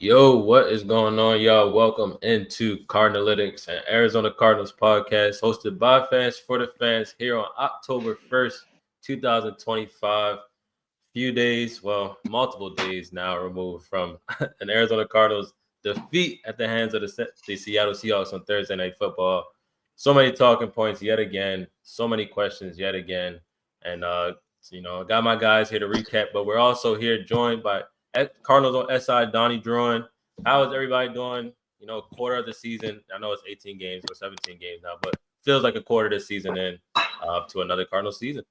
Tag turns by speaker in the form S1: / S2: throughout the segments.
S1: Yo, what is going on, y'all? Welcome into Cardinalytics and Arizona Cardinals podcast, hosted by fans for the fans here on October 1st, 2025. Multiple days now removed from an Arizona Cardinals defeat at the hands of the Seattle Seahawks on Thursday Night Football. So many talking points yet again, so many questions yet again. And, I got my guys here to recap, but we're also here joined by Cardinals on SI, Donnie, Druin. How is everybody doing? Quarter of the season. I know it's 18 games or 17 games now, but feels like a quarter of the season in to another Cardinals season.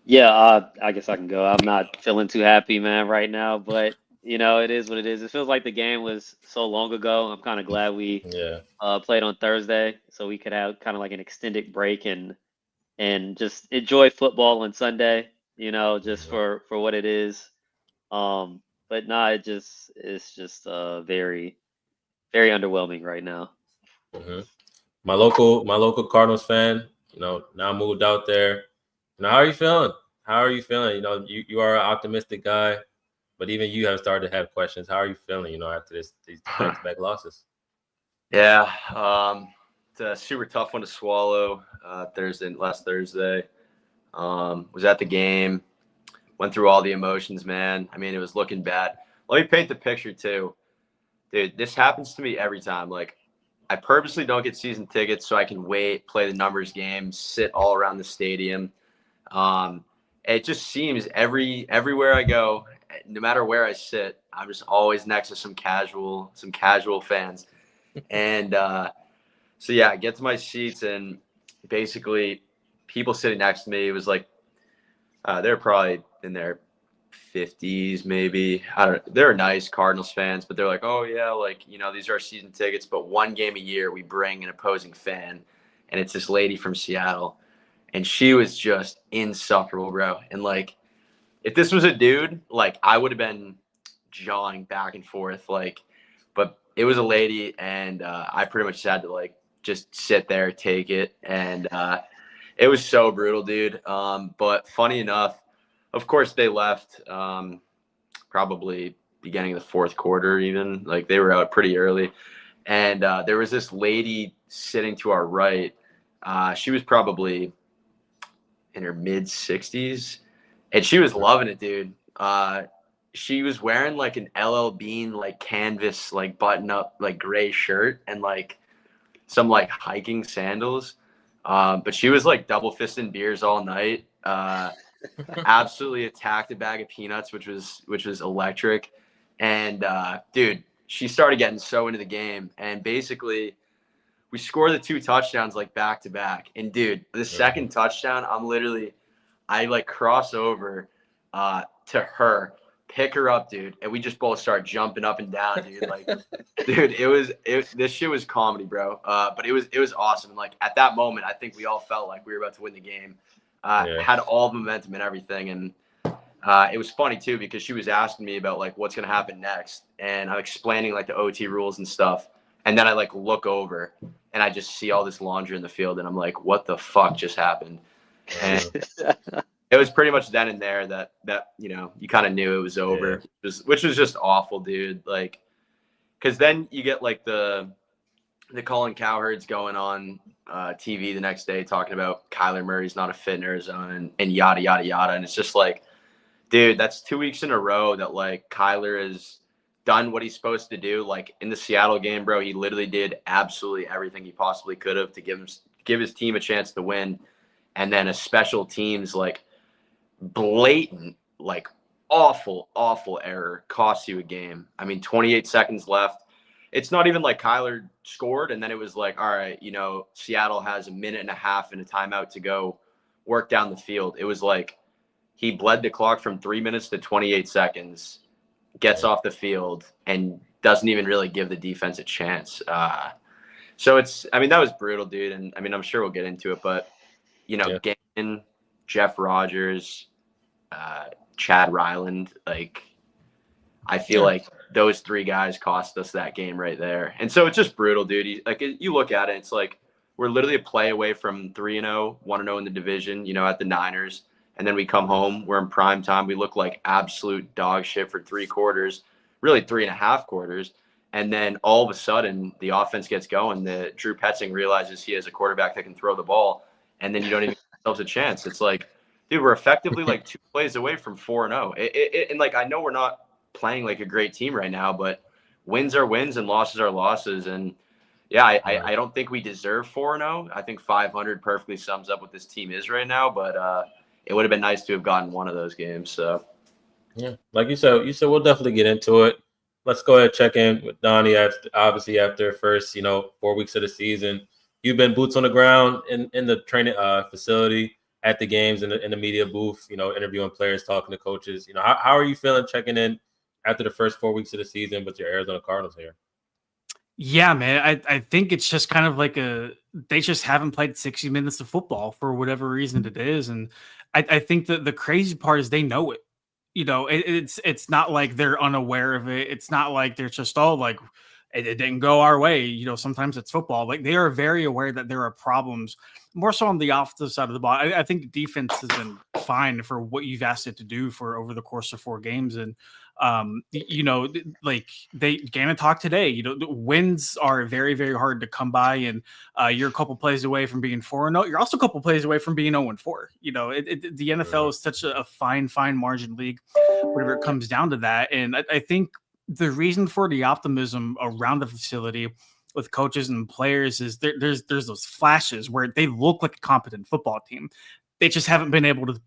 S2: Yeah, I guess I can go. I'm not feeling too happy, man, right now, but it is what it is. It feels like the game was so long ago. I'm kind of glad we played on Thursday, so we could have kind of like an extended break and just enjoy football on Sunday, just for what it is. But nah, it's just very very underwhelming right now.
S1: Mm-hmm. My local Cardinals fan, now moved out there. How are you feeling? How are you feeling? You are an optimistic guy, but even you have started to have questions. How are you feeling, after these back-to-back losses?
S3: Yeah, it's a super tough one to swallow. Last Thursday, was at the game, went through all the emotions, man. I mean, it was looking bad. Let me paint the picture too, dude. This happens to me every time. Like, I purposely don't get season tickets so I can wait, play the numbers game, sit all around the stadium. It just seems everywhere I go, no matter where I sit, I'm just always next to some casual fans. And so yeah, I get to my seats and basically people sitting next to me, it was like they're probably in their 50s maybe. I don't know. They're nice Cardinals fans, but they're like, oh yeah, like, these are our season tickets, but one game a year we bring an opposing fan, and it's this lady from Seattle. And she was just insufferable, bro. And like, if this was a dude, like, I would have been jawing back and forth, like, but it was a lady, and I pretty much had to like just sit there, take it, and it was so brutal, dude. But funny enough, of course, they left probably beginning of the fourth quarter, even like they were out pretty early, and there was this lady sitting to our right. She was probably in her mid 60s, and she was loving it, dude. She was wearing like an LL Bean like canvas like button up like gray shirt and like some like hiking sandals. But she was like double fisting beers all night. Absolutely attacked a bag of peanuts, which was electric. And dude, she started getting so into the game, and basically we scored the two touchdowns like back to back. And dude, the second touchdown, I like cross over to her, pick her up, dude, and we just both start jumping up and down, dude. Like, dude, this shit was comedy, bro. But it was awesome. And like at that moment, I think we all felt like we were about to win the game. Had all the momentum and everything, and it was funny too because she was asking me about like what's gonna happen next, and I'm explaining like the OT rules and stuff. And then I like look over and I just see all this laundry in the field, and I'm like, what the fuck just happened? And it was pretty much then and there that you kind of knew it was over, which was just awful, dude. Like, because then you get like the Colin Cowherds going on TV the next day talking about Kyler Murray's not a fit in Arizona and yada yada yada, and it's just like, dude, that's 2 weeks in a row that like Kyler has done what he's supposed to do. Like in the Seattle game, bro, he literally did absolutely everything he possibly could have to give his team a chance to win. And then a special teams like blatant, like awful error costs you a game. I mean, 28 seconds left. It's not even like Kyler scored and then it was like, all right, Seattle has a minute and a half and a timeout to go work down the field. It was like he bled the clock from 3 minutes to 28 seconds, gets off the field, and doesn't even really give the defense a chance. So that was brutal, dude. And I mean, I'm sure we'll get into it, but Gannon, Jeff Rogers, Chad Ryland, like, I feel like those three guys cost us that game right there. And so it's just brutal, dude. You look at it, it's like we're literally a play away from 3-0, 1-0 in the division, at the Niners. And then we come home, we're in prime time. We look like absolute dog shit for 3 quarters. really 3.5 quarters. And then all of a sudden the offense gets going. The Drew Petzing realizes he has a quarterback that can throw the ball. And then you don't even give yourselves a chance. It's like, dude, we're effectively like 2 plays away from 4-0. And like, I know we're not playing like a great team right now, but wins are wins and losses are losses. And yeah, I don't think we deserve 4-0. I think 500 perfectly sums up what this team is right now, but it would have been nice to have gotten one of those games. So
S1: yeah, like you said we'll definitely get into it. Let's go ahead and check in with Donnie. After first, 4 weeks of the season, you've been boots on the ground in the training facility, at the games, in the media booth, interviewing players, talking to coaches. How are you feeling checking in after the first 4 weeks of the season with your Arizona Cardinals here?
S4: Yeah, man. I think it's just kind of like they just haven't played 60 minutes of football for whatever reason it is. And I think that the crazy part is they know it. It's not like they're unaware of it. It's not like they're just all like it didn't go our way. Sometimes it's football. Like they are very aware that there are problems, more so on the offensive side of the ball. I think the defense has been fine for what you've asked it to do for over the course of 4 games. And like Gannon talked today, the wins are very, very hard to come by, and you're a couple plays away from being 4-0. You're also a couple plays away from being 0-4. The NFL is such a fine margin league, whenever it comes down to that. And I think the reason for the optimism around the facility with coaches and players is there's those flashes where they look like a competent football team. They just haven't been able to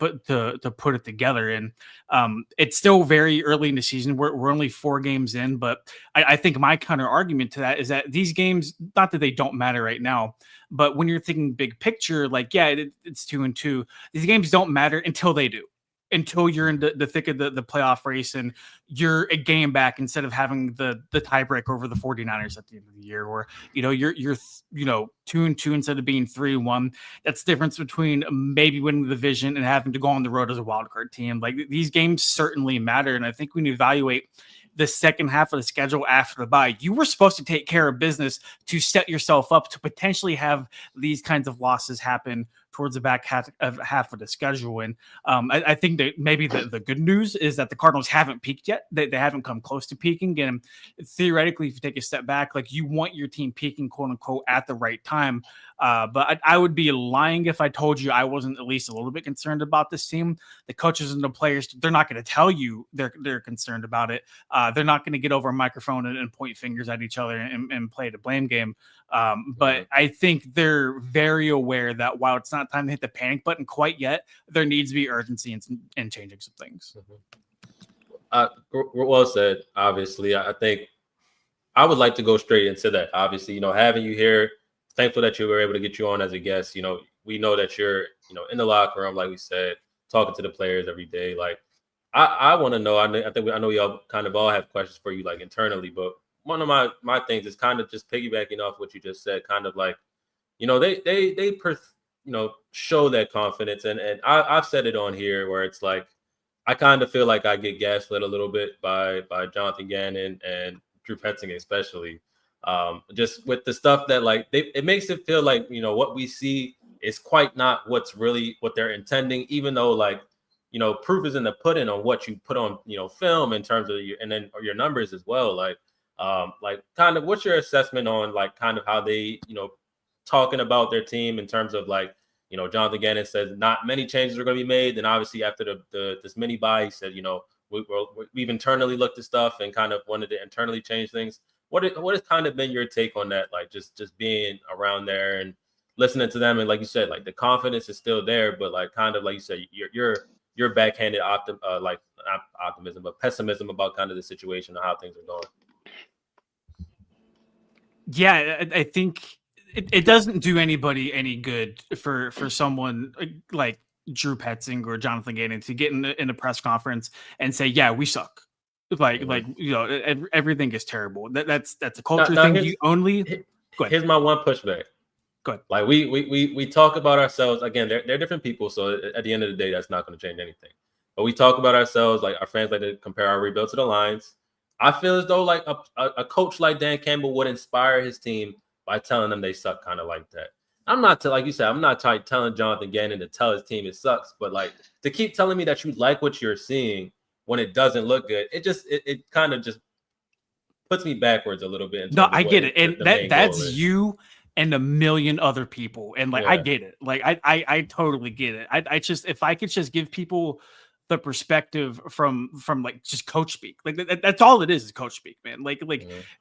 S4: put it together. And it's still very early in the season. We're only 4 games in, but I think my counter argument to that is that these games, not that they don't matter right now, but when you're thinking big picture, like, yeah, it's 2-2. These games don't matter until they do. Until you're in the thick of the playoff race and you're a game back instead of having the tiebreaker over the 49ers at the end of the year, where you're 2-2 instead of being 3-1. That's the difference between maybe winning the division and having to go on the road as a wild card team. Like, these games certainly matter, and I think when you evaluate the second half of the schedule after the bye, you were supposed to take care of business to set yourself up to potentially have these kinds of losses happen towards the back half of the schedule. And I think that maybe the good news is that the Cardinals haven't peaked yet. They haven't come close to peaking. And theoretically, if you take a step back, like, you want your team peaking, quote unquote, at the right time. But I would be lying if I told you I wasn't at least a little bit concerned about this team. The coaches and the players, they're not going to tell you they're concerned about it. They're not going to get over a microphone and point fingers at each other and play the blame game. But I think they're very aware that while it's not time to hit the panic button quite yet, there needs to be urgency in changing some things.
S1: Well said. Obviously, I think I would like to go straight into that. Obviously, having you here, thankful that you were able to get you on as a guest. We know that you're, in the locker room, like we said, talking to the players every day. Like, I want to know. I know we all kind of all have questions for you, like, internally, but one of my things is kind of just piggybacking off what you just said, kind of like, they show that confidence. And I've said it on here where it's like, I kind of feel like I get gaslit a little bit by Jonathan Gannon and Drew Petzing, especially, just with the stuff that, like, it makes it feel like, what we see is quite not what they're intending, even though, like, proof is in the pudding on what you put on, film in terms of your numbers as well. Like kind of what's your assessment on, like, kind of how they, talking about their team in terms of, like, Jonathan Gannon says not many changes are going to be made. And obviously after this mini bye, he said, we've internally looked at stuff and kind of wanted to internally change things. What has kind of been your take on that? Like, just being around there and listening to them. And like you said, like, the confidence is still there, but, like, kind of like you said, your backhanded not optimism, but pessimism about kind of the situation and how things are going.
S4: Yeah, I think it doesn't do anybody any good for someone like Drew Petzing or Jonathan Gannon to get in a press conference and say, yeah, we suck. Like everything is terrible. That's a culture thing. You only go ahead.
S1: Here's my one pushback.
S4: Go ahead.
S1: Like, we talk about ourselves again. They're different people, so at the end of the day, that's not going to change anything. But we talk about ourselves, like, our fans like to compare our rebuild to the Lions. I feel as though, like, a coach like Dan Campbell would inspire his team by telling them they suck, kind of like that. I'm not like you said, I'm not telling Jonathan Gannon to tell his team it sucks, but, like, to keep telling me that you like what you're seeing when it doesn't look good, it kind of just puts me backwards a little bit. In terms
S4: No,
S1: of
S4: I get it, and that's
S1: is.
S4: you and a million other people, and like I get it, like I totally get it. I just, if I could just give people the perspective from like just coach speak, like that's all it is coach speak, man. Like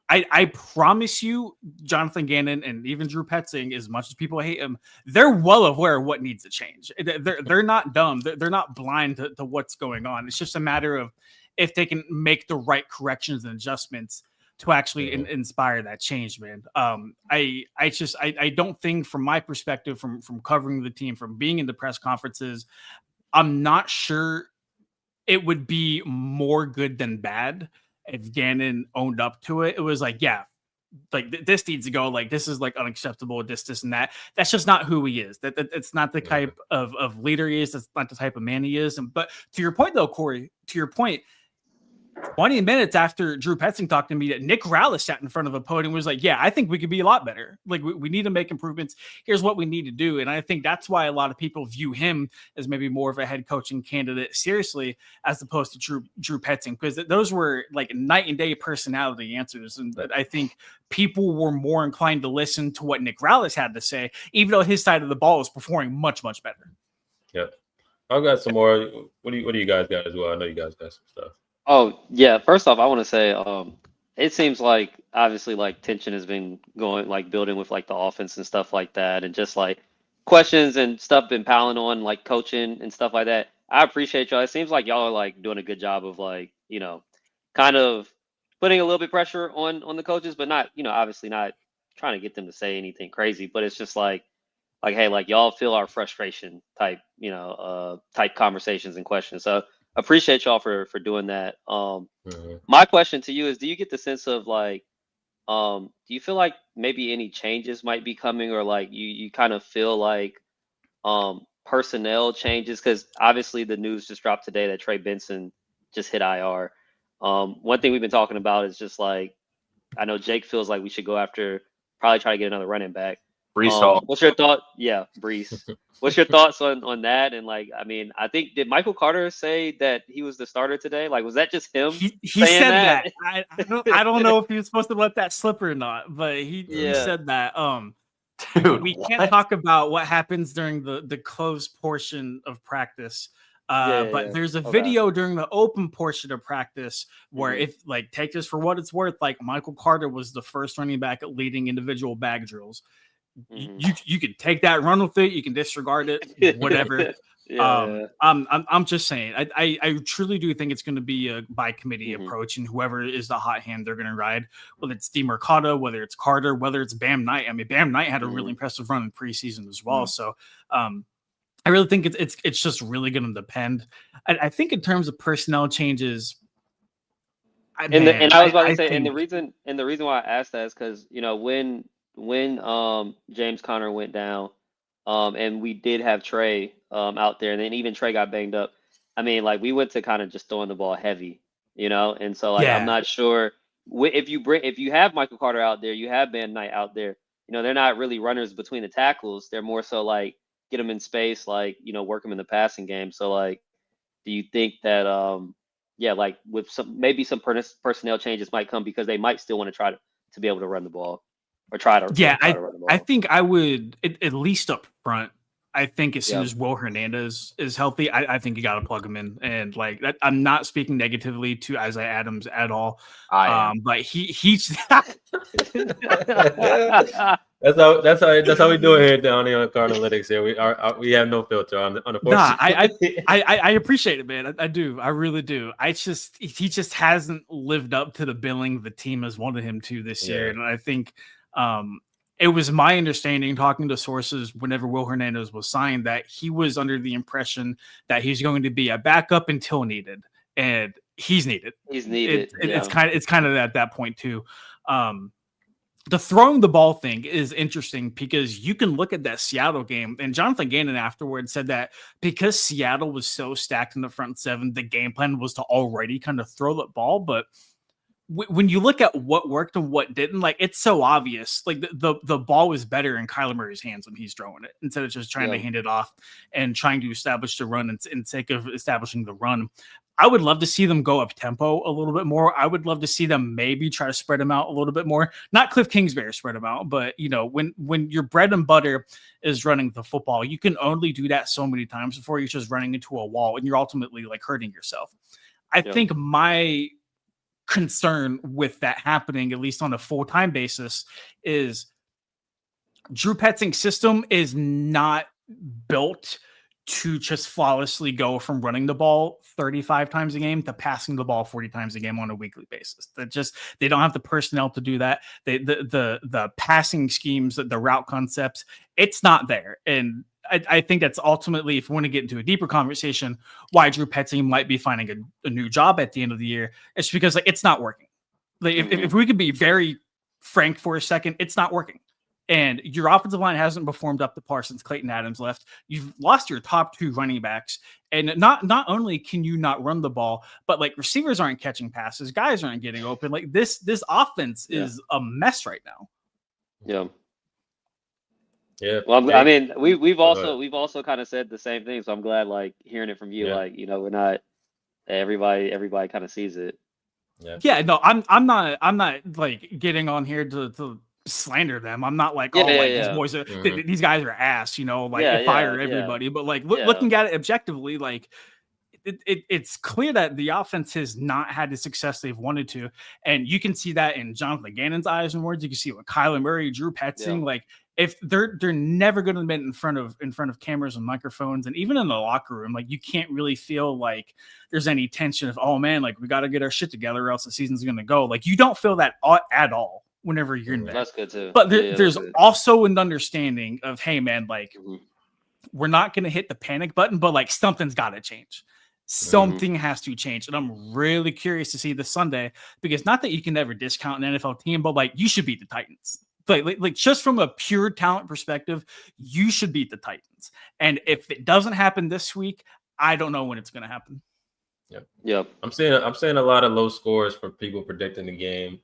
S4: I promise you, Jonathan Gannon and even Drew Petzing, as much as people hate him, they're well aware of what needs to change. They're not dumb. They're not blind to what's going on. It's just a matter of if they can make the right corrections and adjustments to actually inspire that change, man. I don't think, from my perspective, from covering the team, from being in the press conferences, I'm not sure it would be more good than bad if Gannon owned up to it. It was like, yeah, like this needs to go. Like, this is like unacceptable. This and that. That's just not who he is. It's not the type of leader he is. That's not the type of man he is. But to your point, though, Corey, 20 minutes after Drew Petzing talked to me, that Nick Rallis sat in front of a podium and was like, yeah, I think we could be a lot better. Like, we need to make improvements. Here's what we need to do. And I think that's why a lot of people view him as maybe more of a head coaching candidate, seriously, as opposed to Drew Petzing, because those were like night and day personality answers. And I think people were more inclined to listen to what Nick Rallis had to say, even though his side of the ball was performing much, much better.
S1: Yeah. I've got some more. What do you guys got as well? I know you guys got some stuff.
S2: Oh, yeah. First off, I want to say, it seems like obviously like tension has been going, like building with like the offense and stuff like that, and just like questions and stuff been piling on like coaching and stuff like that. I appreciate y'all. It seems like y'all are like doing a good job of like, kind of putting a little bit pressure on the coaches, but not, obviously not trying to get them to say anything crazy, but it's just like, hey, like y'all feel our frustration type, type conversations and questions. So appreciate y'all for doing that. My question to you is, do you get the sense of like, do you feel like maybe any changes might be coming, or like you kind of feel like personnel changes? Because obviously the news just dropped today that Trey Benson just hit IR. One thing we've been talking about is just like, I know Jake feels like we should go after, probably try to get another running back. What's your thought? Yeah, Brees. What's your thoughts on that? And like, I mean, I think, did Michael Carter say that he was the starter today? Like, was that just him?
S4: He said that. I don't know if he was supposed to let that slip or not, but he said that.
S3: Dude,
S4: we can't talk about what happens during the closed portion of practice. But there's a video during the open portion of practice where, if like, take this for what it's worth, like Michael Carter was the first running back at leading individual bag drills. You can take that, run with it. You can disregard it, whatever. I'm just saying. I truly do think it's going to be a by committee approach, and whoever is the hot hand, they're going to ride. Whether it's DeMercado, whether it's Carter, whether it's Bam Knight. I mean, Bam Knight had a really impressive run in preseason as well. So, I really think it's just really going to depend. I think in terms of personnel changes.
S2: And I was about to say, and the reason why I asked that is because when James Conner went down, and we did have Trey out there, and then even Trey got banged up. I mean, like, we went to kind of just throwing the ball heavy, and so like, I'm not sure if you have Michael Carter out there, you have Bam Knight out there, they're not really runners between the tackles. They're more so like, get them in space, like, work them in the passing game. So like, do you think that like with some personnel changes might come, because they might still want to try to be able to run the ball? Or try to run the ball.
S4: I think I would, at least up front. I think as soon as Will Hernandez is healthy, I think you got to plug him in. And like that, I'm not speaking negatively to Isaiah Adams at all. But he's
S1: that's how we do it here, Donnie, on Cardinalytics. Here we have no filter on the.
S4: Nah, I appreciate it, man. I do. I really do. He just hasn't lived up to the billing the team has wanted him to this year, and I think. It was my understanding, talking to sources whenever Will Hernandez was signed, that he was under the impression that he's going to be a backup until needed, and he's needed.
S2: He's needed.
S4: It's kind of at that point too. The throwing the ball thing is interesting because you can look at that Seattle game, and Jonathan Gannon afterwards said that because Seattle was so stacked in the front seven, the game plan was to already kind of throw the ball, but when you look at what worked and what didn't, like, it's so obvious. Like the ball was better in Kyler Murray's hands when he's throwing it, instead of just trying to hand it off and trying to establish the run and sake of establishing the run. I would love to see them go up tempo a little bit more. I would love to see them maybe try to spread them out a little bit more. Not Cliff Kingsbury spread them out, but when your bread and butter is running the football, you can only do that so many times before you're just running into a wall and you're ultimately like hurting yourself. I think my concern with that happening, at least on a full-time basis, is Drew Petzing's system is not built to just flawlessly go from running the ball 35 times a game to passing the ball 40 times a game on a weekly basis. They don't have the personnel to do that. The passing schemes, the route concepts, it's not there. And I think that's ultimately, if we want to get into a deeper conversation, why Drew Petzing might be finding a new job at the end of the year. It's because it's not working. Like if we could be very frank for a second, it's not working. And your offensive line hasn't performed up to par since Clayton Adams left. You've lost your top 2 running backs. And not only can you not run the ball, but like receivers aren't catching passes. Guys aren't getting open. Like this offense is a mess right now.
S2: Yeah.
S1: Yeah.
S2: Well, I mean, we've also kind of said the same thing. So I'm glad like hearing it from you. Yeah. Like, we're not everybody kind of sees it.
S4: Yeah. No, I'm not like getting on here to slander them. I'm not like, these boys are these guys are ass, fire everybody. But like looking at it objectively, like it's clear that the offense has not had the success they've wanted to. And you can see that in Jonathan Gannon's eyes and words. You can see it with Kyler Murray, Drew Petzing. Like if they're never going to be in front of cameras and microphones, and even in the locker room, like you can't really feel like there's any tension of, oh man, like we got to get our shit together or else the season's going to go. Like you don't feel that at all whenever you're in there.
S2: That's good too.
S4: But there's also an understanding of, hey man, like we're not going to hit the panic button, but like something's got to change. Something has to change. And I'm really curious to see this Sunday, because not that you can never discount an NFL team, but like you should beat the Titans. Like just from a pure talent perspective, you should beat the Titans. And if it doesn't happen this week, I don't know when it's going to happen.
S2: Yep.
S1: I'm seeing a lot of low scores for people predicting the game,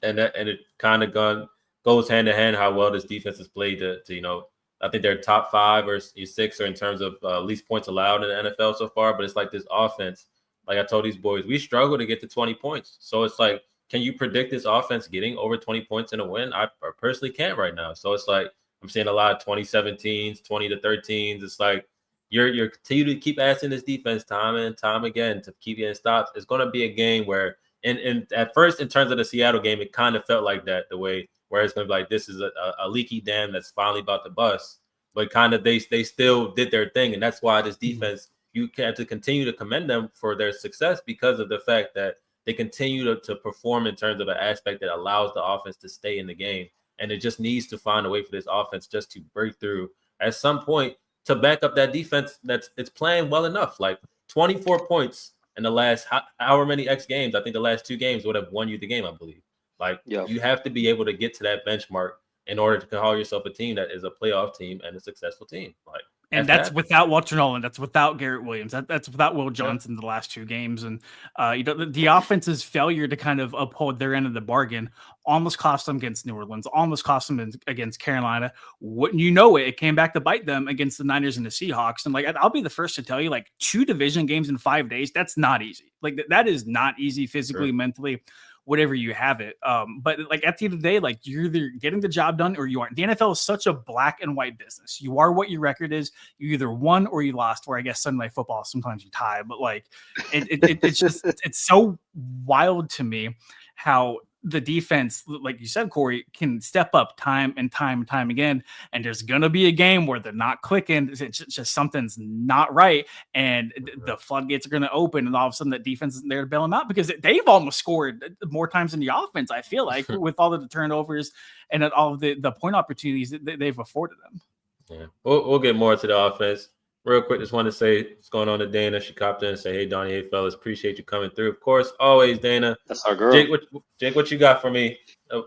S1: and it kind of goes hand in hand how well this defense has played. To I think they're top 5 or 6 or in terms of least points allowed in the NFL so far. But it's like this offense. Like I told these boys, we struggle to get to 20 points. So it's like, can you predict this offense getting over 20 points in a win? I personally can't right now. So it's like I'm seeing a lot of 2017s, 20-13s. It's like you're continue to keep asking this defense time and time again to keep getting stops. It's going to be a game where, and at first in terms of the Seattle game, it kind of felt like that, the way where it's going to be like this is a leaky dam that's finally about to bust. But kind of they still did their thing, and that's why this defense, you have to continue to commend them for their success because of the fact that they continue to perform in terms of an aspect that allows the offense to stay in the game. And it just needs to find a way for this offense just to break through at some point to back up that defense it's playing well enough. Like 24 points in the last however many X games. I think the last 2 games would have won you the game, I believe. Like you have to be able to get to that benchmark in order to call yourself a team that is a playoff team and a successful team. Like,
S4: and that's without Walter Nolan. That's without Garrett Williams. That's without Will Johnson the last 2 games. And the offense's failure to kind of uphold their end of the bargain almost cost them against New Orleans, almost cost them against Carolina. Wouldn't you know it? It came back to bite them against the Niners and the Seahawks. And like I'll be the first to tell you, like 2 division games in 5 days, that's not easy. Like that is not easy physically, mentally, whatever you have it. But like at the end of the day, like you're either getting the job done or you aren't. The NFL is such a black and white business. You are what your record is. You either won or you lost, or I guess Sunday Night Football, sometimes you tie, but like it's just, it's so wild to me how the defense, like you said, Corey, can step up time and time again. And there's going to be a game where they're not clicking. It's just something's not right. And the floodgates are going to open. And all of a sudden, the defense isn't there to bail them out, because they've almost scored more times than the offense, I feel like, with all of the turnovers and all of the point opportunities that they've afforded them.
S1: Yeah, we'll get more to the offense. Real quick, just want to say what's going on to Dana. She copped in and say, hey, Donnie, hey, fellas, appreciate you coming through. Of course, always, Dana.
S2: That's our girl.
S1: Jake, what you got for me,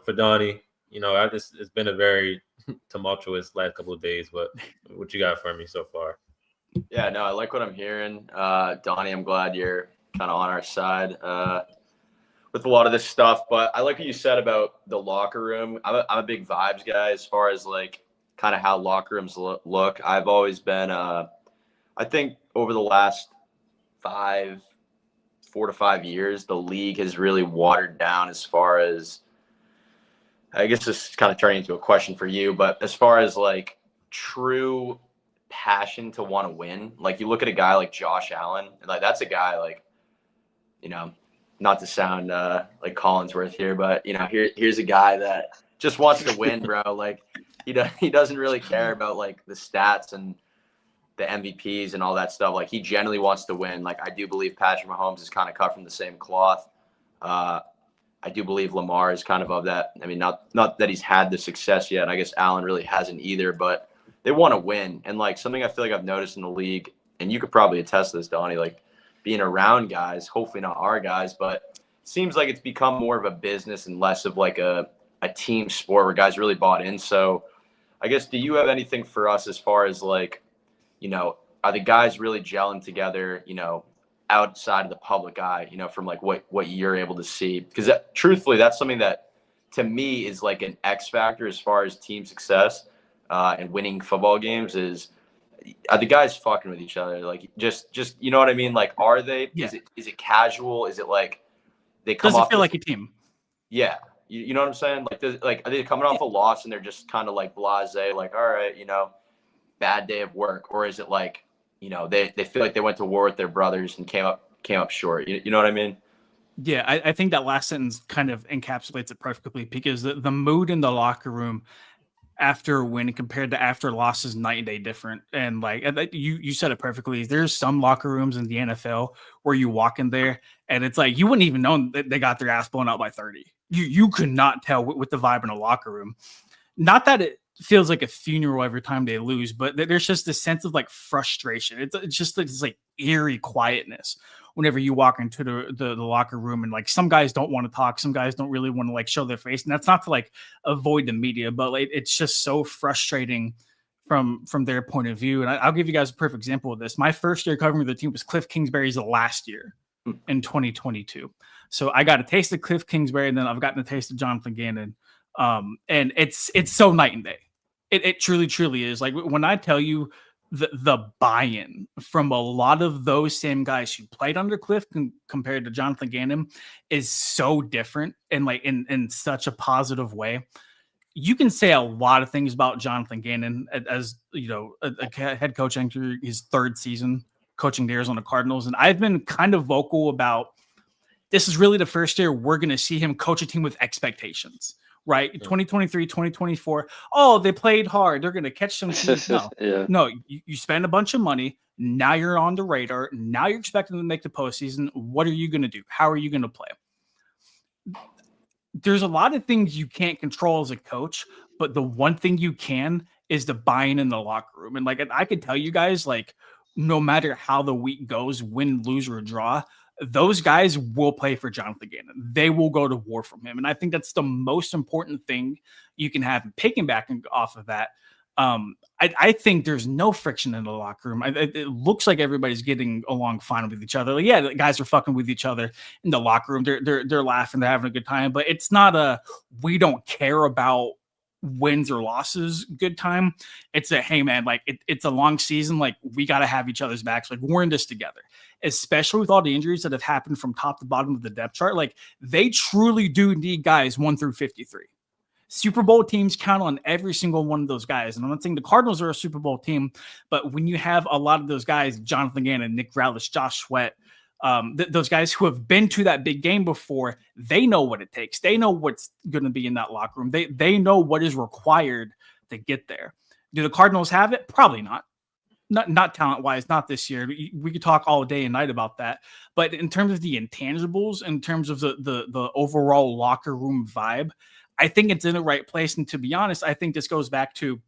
S1: for Donnie? It's been a very tumultuous last couple of days, but what you got for me so far?
S3: Yeah, no, I like what I'm hearing. Donnie, I'm glad you're kind of on our side with a lot of this stuff. But I like what you said about the locker room. I'm a big vibes guy as far as like kind of how locker rooms look. I've always been I think over the last 5 4 to 5 years, the league has really watered down as far as, I guess this is kind of turning into a question for you, but as far as like true passion to want to win, like you look at a guy like Josh Allen, and like that's a guy like, you know, not to sound like Collinsworth here, but you know, here's a guy that just wants to win, bro. Like he doesn't really care about like the stats and the MVPs and all that stuff. Like he genuinely wants to win. Like I do believe Patrick Mahomes is kind of cut from the same cloth. I do believe Lamar is kind of that. I mean, not that he's had the success yet. I guess Allen really hasn't either, but they want to win. And like something I feel like I've noticed in the league, and you could probably attest to this, Donnie, like being around guys, hopefully not our guys, but it seems like it's become more of a business and less of like a team sport where guys really bought in. So I guess, do you have anything for us as far as like, you know, are the guys really gelling together, you know, outside of the public eye, you know, from like what you're able to see? Because truthfully, that's something that to me is like an X factor as far as team success and winning football games is, are the guys fucking with each other? Like just you know what I mean? Like, are they? Yeah. Is it casual? Is it like they come off?
S4: Does it feel like a team?
S3: Yeah. You know what I'm saying? Like, are they coming off a loss and they're just kind of like blasé, like, all right, you know, bad day of work? Or is it like, you know, they feel like they went to war with their brothers and came up short? You know what I mean?
S4: Yeah, I think that last sentence kind of encapsulates it perfectly, because the mood in the locker room after a win compared to after loss is night and day different. And like you said it perfectly. There's some locker rooms in the NFL where you walk in there and it's like you wouldn't even know that they got their ass blown out by 30. You could not tell with the vibe in a locker room. Not that it feels like a funeral every time they lose, but there's just this sense of like frustration. It's just this like eerie quietness whenever you walk into the locker room, and like some guys don't want to talk, some guys don't really want to like show their face, and that's not to like avoid the media, but like it's just so frustrating from their point of view. And I'll give you guys a perfect example of this. My first year covering the team was Cliff Kingsbury's last year in 2022. So I got a taste of Cliff Kingsbury, and then I've gotten a taste of Jonathan Gannon. And it's so night and day. It truly is. Like when I tell you the buy-in from a lot of those same guys who played under Cliff compared to Jonathan Gannon is so different, and like in such a positive way. You can say a lot of things about Jonathan Gannon as you know, a head coach entering his third season coaching the Arizona Cardinals. And I've been kind of vocal about this is really the first year we're going to see him coach a team with expectations. Right. 2023, 2024. Oh, they played hard. They're going to catch some teams. No, no, you spend a bunch of money. Now you're on the radar. Now you're expecting to make the postseason. What are you going to do? How are you going to play? There's a lot of things you can't control as a coach, but the one thing you can is the buy-in in the locker room. And like, I could tell you guys, like, no matter how the week goes, win, lose, or draw, those guys will play for Jonathan Gannon. They will go to war from him. And I think that's the most important thing you can have. Picking back off of that, I think there's no friction in the locker room. It looks like everybody's getting along fine with each other. Like, yeah, the guys are fucking with each other in the locker room. They're laughing. They're having a good time. But it's not we don't care about wins or losses good time. It's hey man, like it's a long season. Like we got to have each other's backs. Like we're in this together, especially with all the injuries that have happened from top to bottom of the depth chart. Like they truly do need guys 1 through 53. Super Bowl teams count on every single one of those guys. And I'm not saying the Cardinals are a Super Bowl team, but when you have a lot of those guys, Jonathan Gannon, Nick Rallis, Josh Sweat, those guys who have been to that big game before, they know what it takes. They know what's going to be in that locker room. They know what is required to get there. Do the Cardinals have it? Probably not. Not talent-wise, not this year. We could talk all day and night about that. But in terms of the intangibles, in terms of the overall locker room vibe, I think it's in the right place. And to be honest, I think this goes back to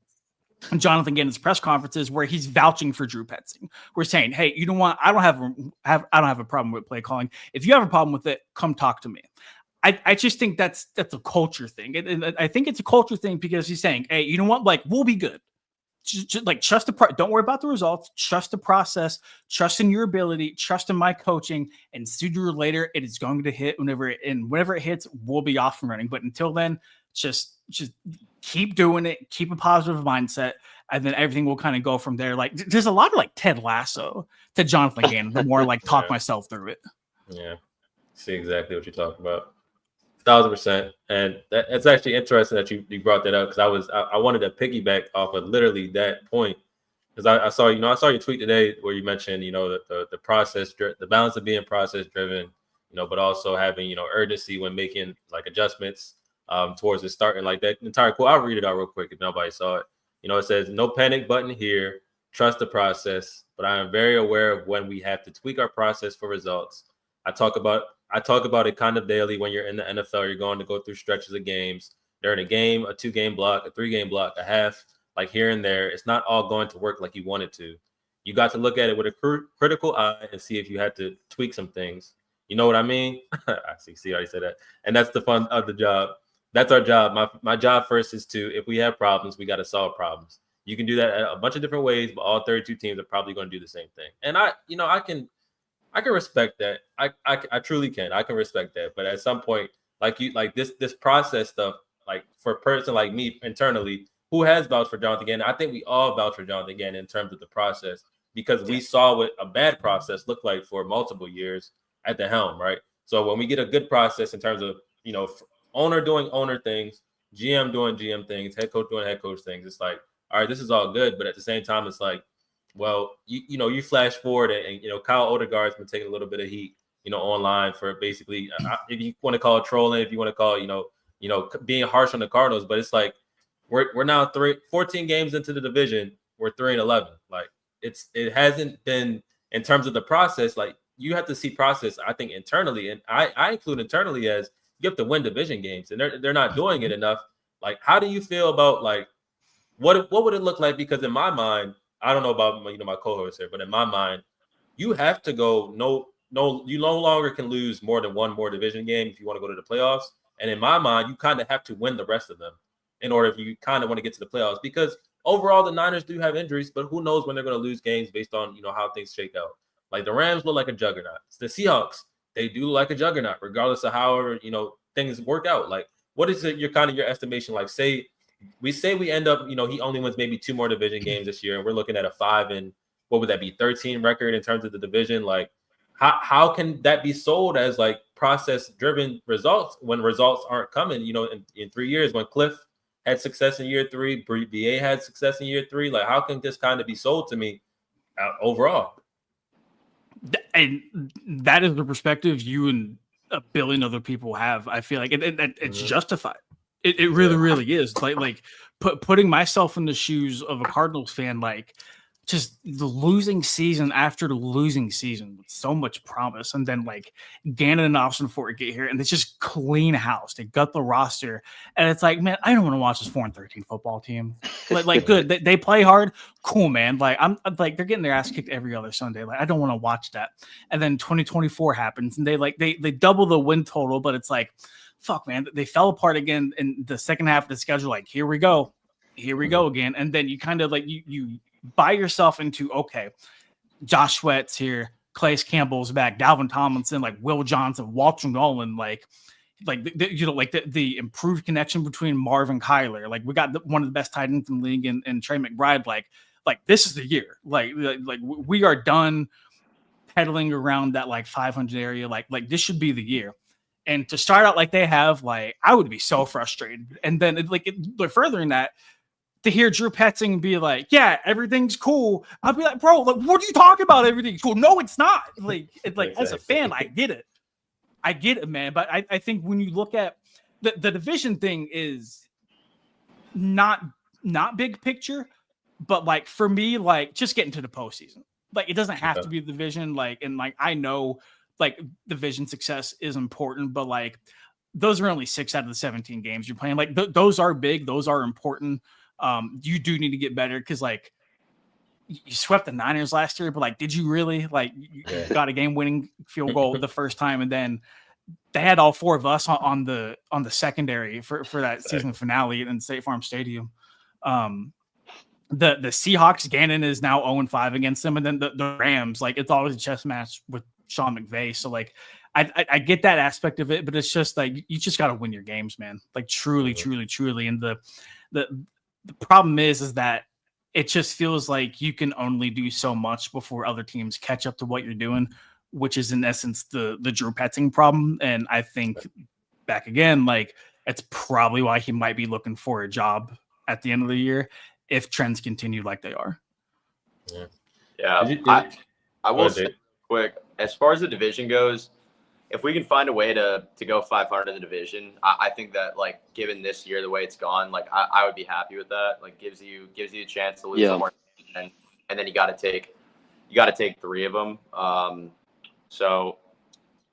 S4: Jonathan Gannon's press conferences where he's vouching for Drew Petzing. We're saying, hey, you know what? I don't have a problem with play calling. If you have a problem with it, come talk to me. I just think that's a culture thing. And I think it's a culture thing because he's saying, hey, you know what? Like, we'll be good. Just like trust don't worry about the results. Trust the process. Trust in your ability. Trust in my coaching. And sooner or later, it is going to hit. Whenever it hits, we'll be off and running. But until then, just keep doing it. Keep a positive mindset, and then everything will kind of go from there. Like there's a lot of like Ted Lasso to Jonathan Gannon. The more like talk myself through it.
S1: Yeah, see exactly what you're talking about. 1,000%. And it's actually interesting that you brought that up, because I wanted to piggyback off of literally that point, because I saw your tweet today where you mentioned the process, the balance of being process driven, but also having urgency when making like adjustments towards the start, and like that entire quote. I'll read it out real quick if nobody saw it. It says, "No panic button here. Trust the process, but I am very aware of when we have to tweak our process for results. I talk about it kind of daily. When you're in the NFL, you're going to go through stretches of games. During a game, a 2-game block, a 3-game block, a half, like here and there. It's not all going to work like you want it to. You got to look at it with a critical eye and see if you had to tweak some things. You know what I mean?" I see how you said that. And that's the fun of the job. That's our job. My job first is if we have problems, we got to solve problems. You can do that a bunch of different ways, but all 32 teams are probably going to do the same thing. And I can respect that. I truly can. I can respect that. But at some point, this process stuff, like for a person like me internally, who has vouched for Jonathan Gannon, I think we all vouch for Jonathan Gannon in terms of the process, because we saw what a bad process looked like for multiple years at the helm, right? So when we get a good process in terms of, owner doing owner things, GM doing GM things, head coach doing head coach things, it's like, all right, this is all good. But at the same time, it's like, well, you flash forward and Kyle Odegaard's been taking a little bit of heat, online for basically, if you want to call it trolling, if you want to call it, being harsh on the Cardinals. But it's like we're now 14 games into the division, we're 3-11. Like it hasn't been, in terms of the process. Like you have to see process, I think, internally, and I include internally as you have to win division games, and they're not doing it enough. Like, how do you feel about like what would it look like? Because in my mind, I don't know about my co-host here, but in my mind, you have to go you no longer can lose more than one more division game if you want to go to the playoffs. And in my mind, you kind of have to win the rest of them in order if you kind of want to get to the playoffs, because overall the Niners do have injuries, but who knows when they're going to lose games based on how things shake out. Like the Rams look like a juggernaut. The Seahawks, they do look like a juggernaut, regardless of however things work out. Like, what is your estimation? Like, we end up, he only wins maybe 2 more division games this year, and we're looking at a 13 record in terms of the division. Like, how can that be sold as like process driven results when results aren't coming? In 3 years, when Cliff had success in year 3, BA had success in year 3. Like, how can this kind of be sold to me overall?
S4: And that is the perspective you and a billion other people have. I feel like it's justified. It really, really is. Like putting myself in the shoes of a Cardinals fan, like just the losing season after the losing season with so much promise, and then like Gannon and Austin Fort get here and it's just clean house. They gut the roster, and it's like, man, I don't want to watch this 4-13 football team. Like good, they play hard, cool, man. Like I'm like, they're getting their ass kicked every other Sunday. Like I don't want to watch that. And then 2024 happens, and they double the win total, but it's like, fuck, man, they fell apart again in the second half of the schedule. Like here we go again, and then you kind of like you buy yourself into, okay, Josh Sweat's here, Calais Campbell's back, Dalvin Tomlinson, like Will Johnson, Walter Nolan, like the improved connection between Marv and Kyler. Like we got one of the best tight ends in the league, and Trey McBride. Like this is the year. Like we are done pedaling around that like 500 area. Like this should be the year. And to start out like they have, like I would be so frustrated. And then further in that, to hear Drew Petzing be like, yeah, everything's cool. I'd be like, bro, like, what are you talking about? Everything's cool. No, it's not. Like, as a fan, I get it, man. But I think when you look at the division thing is not big picture, but like for me, like just getting to the postseason. Like it doesn't have to be the division. Like, and like I know like division success is important, but like those are only 6 out of the 17 games you're playing. Like those are big, those are important. You do need to get better, because like you swept the Niners last year, but like, did you really? Like you got a game-winning field goal the first time, and then they had all 4 of us on the secondary for that season finale in State Farm Stadium. The Seahawks, Gannon is now 0-5 against them, and then the Rams, like it's always a chess match with Sean McVay. So like I get that aspect of it, but it's just like you just got to win your games, man. Like truly. And the problem is that it just feels like you can only do so much before other teams catch up to what you're doing, which is in essence the Drew Petting problem. And I think back again, like that's probably why he might be looking for a job at the end of the year if trends continue like they are.
S3: Yeah. I will say quick, as far as the division goes, if we can find a way to go 500 in the division, I think that, like, given this year the way it's gone, like I would be happy with that. Like, gives you a chance to lose more, and then you got to take 3 of them. So,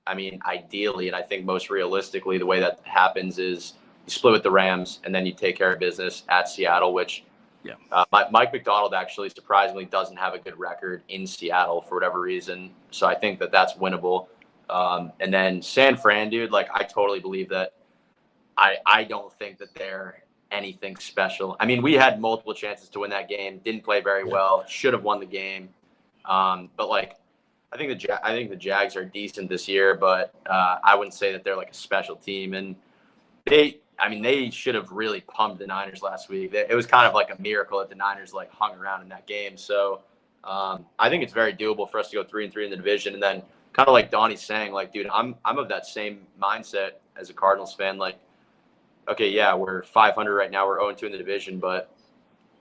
S3: I mean, ideally, and I think most realistically, the way that happens is you split with the Rams, and then you take care of business at Seattle, which Mike McDonald actually surprisingly doesn't have a good record in Seattle for whatever reason. So I think that that's winnable. And then San Fran, dude, like I totally believe that. I don't think that they're anything special. I mean, we had multiple chances to win that game, didn't play very well, should have won the game. But like, I think the Jags are decent this year, but I wouldn't say that they're like a special team. And they should have really pumped the Niners last week. It was kind of like a miracle that the Niners like hung around in that game. So I think it's very doable for us to go 3-3 in the division. And then kind of like Donnie's saying, like, dude, I'm of that same mindset as a Cardinals fan. Like, okay, yeah, we're 500 right now. We're 0-2 in the division, but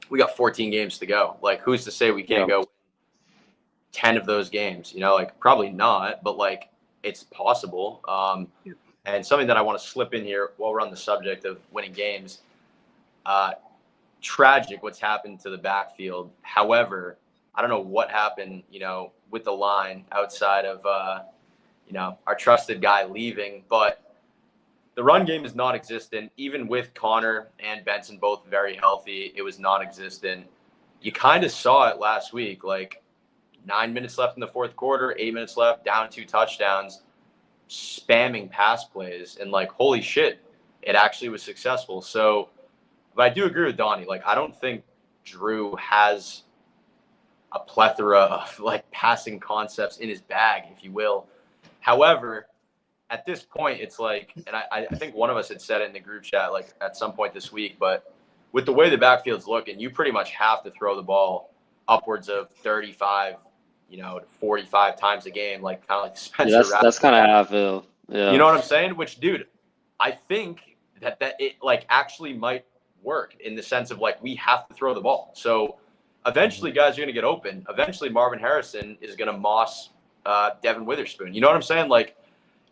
S3: we got 14 games to go. Like, who's to say we can't go 10 of those games? You know, like probably not, but like it's possible. And something that I want to slip in here while we're on the subject of winning games, tragic what's happened to the backfield. However, I don't know what happened, you know, with the line outside of, you know, our trusted guy leaving, but the run game is non-existent. Even with Connor and Benson both very healthy, it was non-existent. You kind of saw it last week, like 9 minutes left in the fourth quarter, 8 minutes left, down 2 touchdowns, spamming pass plays, and like, holy shit, it actually was successful. So, but I do agree with Donnie. Like, I don't think Drew has a plethora of like passing concepts in his bag, if you will. However, at this point, it's like, and I think one of us had said it in the group chat, like at some point this week, but with the way the backfield's looking, you pretty much have to throw the ball upwards of 35, you know, to 45 times a game, like kind of like Spencer.
S2: Yeah, that's kind of how I feel. Yeah.
S3: You know what I'm saying? Which, dude, I think that it like actually might work in the sense of like we have to throw the ball. So eventually guys are going to get open. Eventually Marvin Harrison is going to moss Devin Witherspoon. You know what I'm saying? Like,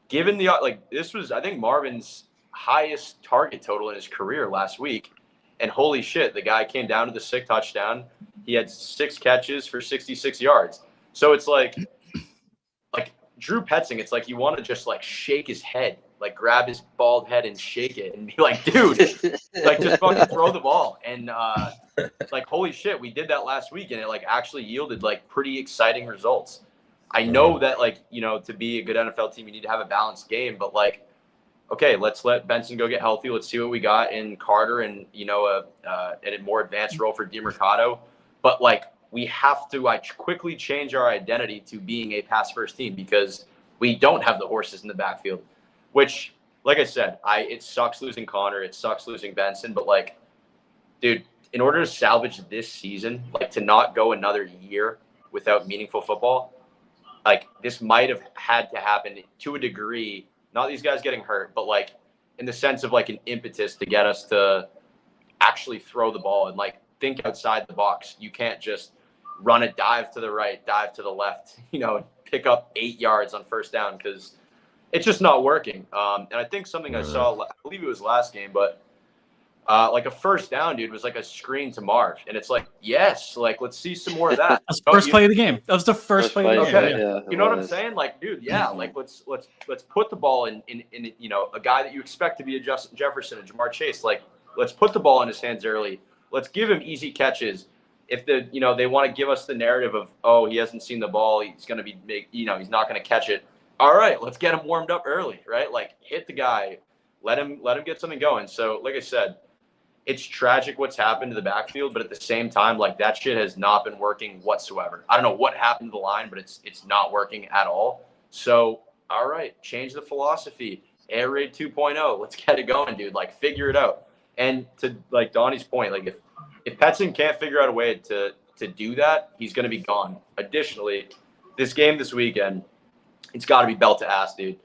S3: given the this was, I think, Marvin's highest target total in his career last week. And holy shit, the guy came down to the 6th touchdown. He had 6 catches for 66 yards. So it's like Drew Petting, it's like you want to just like shake his head, like grab his bald head and shake it and be like, dude, like just fucking throw the ball. And like, holy shit, we did that last week and it like actually yielded like pretty exciting results. I know that, like, you know, to be a good NFL team, you need to have a balanced game, but like, okay, let's let Benson go get healthy. Let's see what we got in Carter and, you know, in a more advanced role for DeMercado. But like, we have to quickly change our identity to being a pass first team because we don't have the horses in the backfield, which, like I said, it sucks losing Connor. It sucks losing Benson, but like, dude, in order to salvage this season, like to not go another year without meaningful football, like this might have had to happen to a degree, not these guys getting hurt, but like in the sense of like an impetus to get us to actually throw the ball and like think outside the box. You can't just run a dive to the right, dive to the left, you know, pick up 8 yards on first down because it's just not working. And I think something I saw, I believe it was last game, but like a first down, dude, was like a screen to Marv. And it's like, yes, like, let's see some more of that.
S4: That's the first play of the game. That was the first play of the game.
S3: Okay. Yeah, you know what I'm saying? Like, dude, yeah, like let's put the ball in, you know, a guy that you expect to be a Justin Jefferson and Jamar Chase. Like, let's put the ball in his hands early. Let's give him easy catches. If they want to give us the narrative of, oh, he hasn't seen the ball, he's going to be he's not going to catch it. All right, let's get him warmed up early, right? Like, hit the guy, let him get something going. So, like I said, it's tragic what's happened to the backfield, but at the same time, like, that shit has not been working whatsoever. I don't know what happened to the line, but it's not working at all. So, all right, change the philosophy. Air Raid 2.0, let's get it going, dude. Like, figure it out. And to like Donnie's point, like if Petson can't figure out a way to do that, he's going to be gone. Additionally, this game this weekend, it's got to be belt to ass, dude.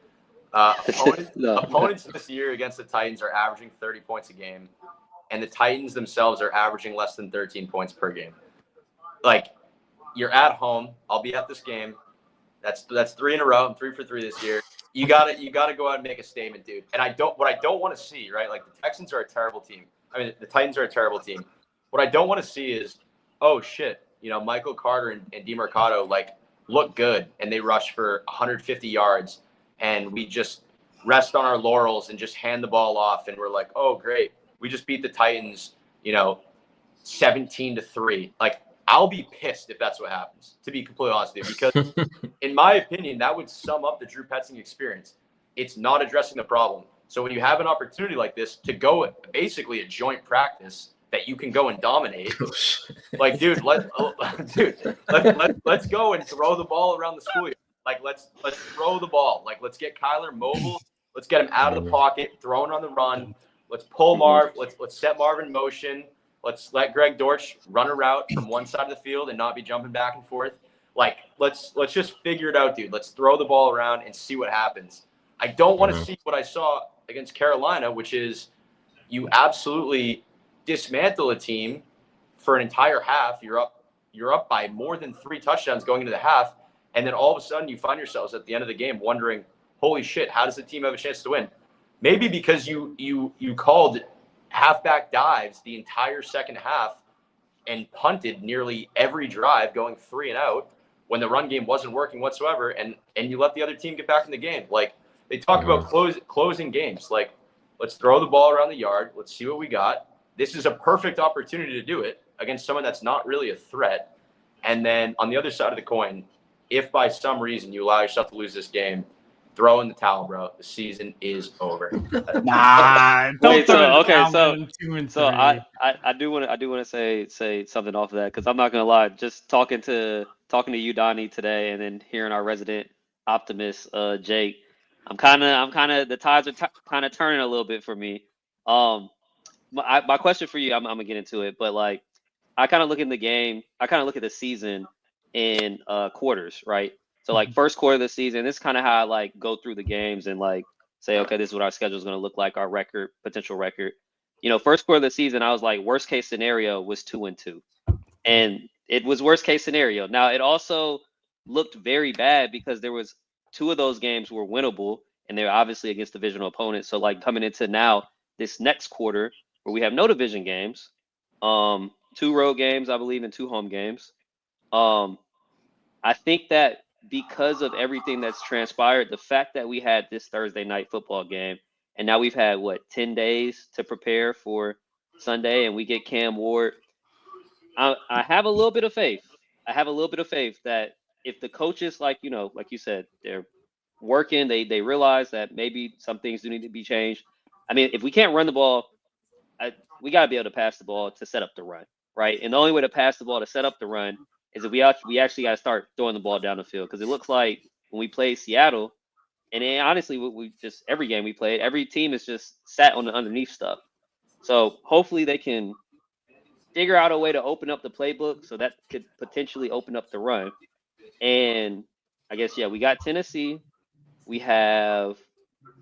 S3: Opponents this year against the Titans are averaging 30 points a game, and the Titans themselves are averaging less than 13 points per game. Like, you're at home. I'll be at this game. That's 3 in a row. I'm 3 for 3 this year. You gotta go out and make a statement, dude. And what I don't want to see, right? Like, the Texans are a terrible team. I mean, the Titans are a terrible team. What I don't want to see is, oh shit, Michael Carter and DeMarcado like look good and they rush for 150 yards, and we just rest on our laurels and just hand the ball off, and we're like, oh great, we just beat the Titans, 17-3. Like, I'll be pissed if that's what happens, to be completely honest with you, because in my opinion, that would sum up the Drew Petzing experience. It's not addressing the problem. So when you have an opportunity like this to go basically a joint practice that you can go and dominate, like, dude, let's go and throw the ball around the schoolyard. Like, let's throw the ball. Like, let's get Kyler mobile. Let's get him out of the pocket, throwing on the run. Let's pull Marv. Let's set Marv in motion. Let's let Greg Dortch run a route from one side of the field and not be jumping back and forth. Like, let's just figure it out, dude. Let's throw the ball around and see what happens. I don't want to see what I saw against Carolina, which is you absolutely dismantle a team for an entire half. You're up by more than 3 touchdowns going into the half, and then all of a sudden you find yourselves at the end of the game wondering, holy shit, how does the team have a chance to win? Maybe because you called halfback dives the entire second half and punted nearly every drive going 3 and out when the run game wasn't working whatsoever, and you let the other team get back in the game. Like, they talk about closing games. Like, let's throw the ball around the yard. Let's see what we got. This is a perfect opportunity to do it against someone that's not really a threat. And then on the other side of the coin, if by some reason you allow yourself to lose this game, throw in the towel, bro. The season is over.
S4: Nah.
S2: Wait, so I do want to say something off of that, because I'm not gonna lie. Just talking to you, Donnie, today, and then hearing our resident optimist, Jake, I'm kind of the tides are kind of turning a little bit for me. My question for you, I'm gonna get into it, but like, I kind of look at the game. I kind of look at the season in quarters, right? So like, first quarter of the season, this is kind of how I like go through the games and like say, okay, this is what our schedule is going to look like, our record, potential record. First quarter of the season, I was like, worst case scenario was 2-2, and it was worst case scenario. Now, it also looked very bad because there was 2 of those games were winnable, and they're obviously against divisional opponents. So like, coming into now this next quarter where we have no division games, 2 road games, I believe, and 2 home games. I think that because of everything that's transpired, the fact that we had this Thursday night football game, and now we've had 10 days to prepare for Sunday, and we get Cam Ward. I have a little bit of faith. I have a little bit of faith that if the coaches, like you said, they're working, they realize that maybe some things do need to be changed. I mean, if we can't run the ball, we got to be able to pass the ball to set up the run, right? And the only way to pass the ball to set up the run is that we actually got to start throwing the ball down the field, because it looks like when we play Seattle, and then honestly, we just every game we played, every team is just sat on the underneath stuff. So hopefully they can figure out a way to open up the playbook so that could potentially open up the run. And I guess, we got Tennessee, we have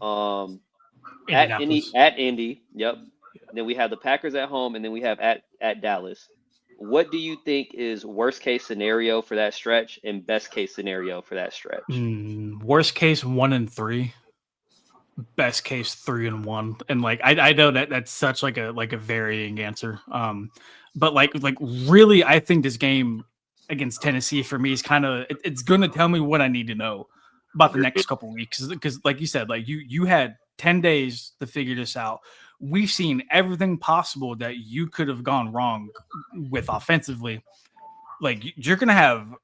S2: at Indy, yep. And then we have the Packers at home, and then we have at Dallas. What do you think is worst case scenario for that stretch and best case scenario for that stretch?
S4: Worst case 1-3, best case 3-1. And like, I know that's such like a varying answer. But like really, I think this game against Tennessee for me is kind of, it's going to tell me what I need to know about the next couple of weeks. Because like you said, like you had 10 days to figure this out. We've seen everything possible that you could have gone wrong with offensively. Like, you're going to have,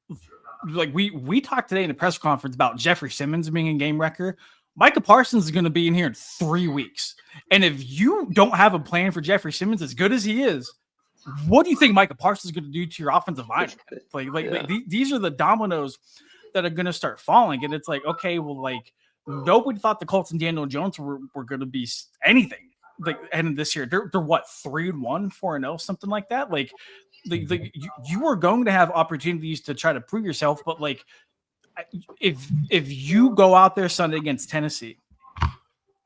S4: like, we talked today in the press conference about Jeffrey Simmons being a game wrecker. Micah Parsons is going to be in here in 3 weeks. And if you don't have a plan for Jeffrey Simmons, as good as he is, what do you think Micah Parsons is going to do to your offensive line? Like these are the dominoes that are going to start falling. And it's like, okay, well, like, nobody thought the Colts and Daniel Jones were going to be anything. Like, and this year they're what, 3-1, 4-0, something like that. Like you are going to have opportunities to try to prove yourself, but like, if you go out there Sunday against Tennessee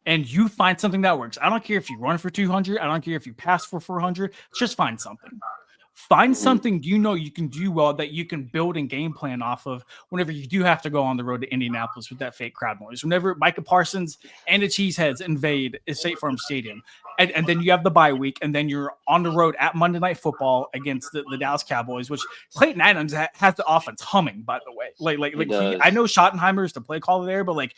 S4: and you find something that works, I don't care if you run for 200, I don't care if you pass for 400, just find something. Find something you can do well that you can build and game plan off of whenever you do have to go on the road to Indianapolis with that fake crowd noise. Whenever Micah Parsons and the Cheeseheads invade State Farm Stadium, and then you have the bye week, and then you're on the road at Monday Night Football against the Dallas Cowboys, which Clayton Adams has the offense humming, by the way. I know Schottenheimer is the play caller there, but like,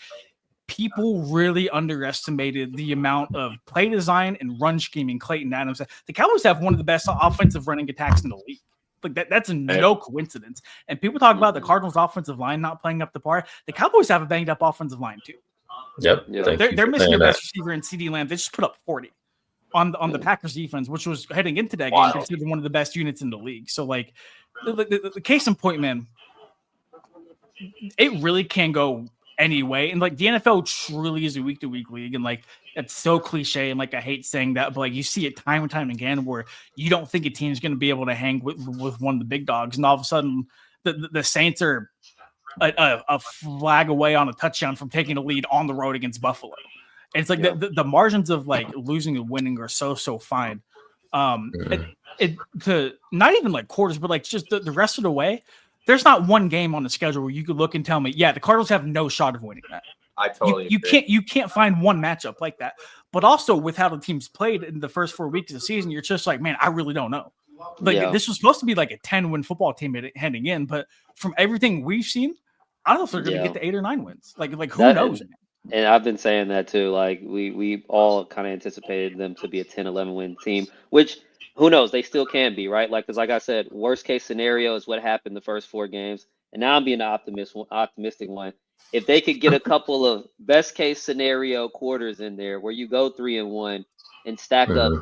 S4: people really underestimated the amount of play design and run scheming Clayton Adams. The Cowboys have one of the best offensive running attacks in the league. Like that's no coincidence. And people talk about the Cardinals' offensive line not playing up to par. The Cowboys have a banged up offensive line too.
S1: Yep.
S4: They're missing their best receiver in CD Lamb. They just put up 40 on the Packers defense, which was heading into that game considered one of the best units in the league. So like the case in point, man, it really can go anyway. And like the NFL truly is a week to week league. And like, it's so cliche. And like, I hate saying that, but like you see it time and time again where you don't think a team's going to be able to hang with one of the big dogs. And all of a sudden the Saints are a flag away on a touchdown from taking a lead on the road against Buffalo. And it's like the margins of like losing and winning are so fine. To not even like quarters, but like just the rest of the way, there's not one game on the schedule where you could look and tell me, yeah, the Cardinals have no shot of winning that.
S3: I totally
S4: you can't find one matchup like that. But also with how the teams played in the first 4 weeks of the season, you're just like, man, I really don't know. Like this was supposed to be like a 10-win football team heading in, but from everything we've seen, I don't know if they're going to get to 8 or 9 wins. Like who knows?
S2: And I've been saying that too. Like we all kind of anticipated them to be a 10-11 win team, which who knows? They still can be, right? Like, because like I said, worst case scenario is what happened the first 4 games. And now I'm being an optimistic one. If they could get a couple of best case scenario quarters in there where you go 3-1 and stack up,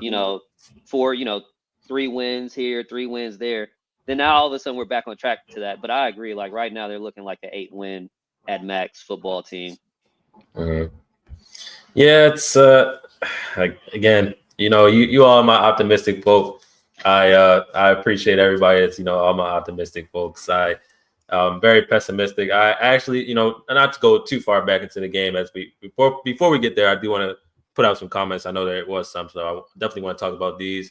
S2: 3 wins here, 3 wins there, then now all of a sudden we're back on track to that. But I agree. Like right now they're looking like an 8-win at max football team.
S1: Yeah, it's again, you all are my optimistic folks. I appreciate everybody. It's all my optimistic folks. I'm very pessimistic. I actually, not to go too far back into the game before we get there, I do want to put out some comments. I know there was some, so I definitely want to talk about these.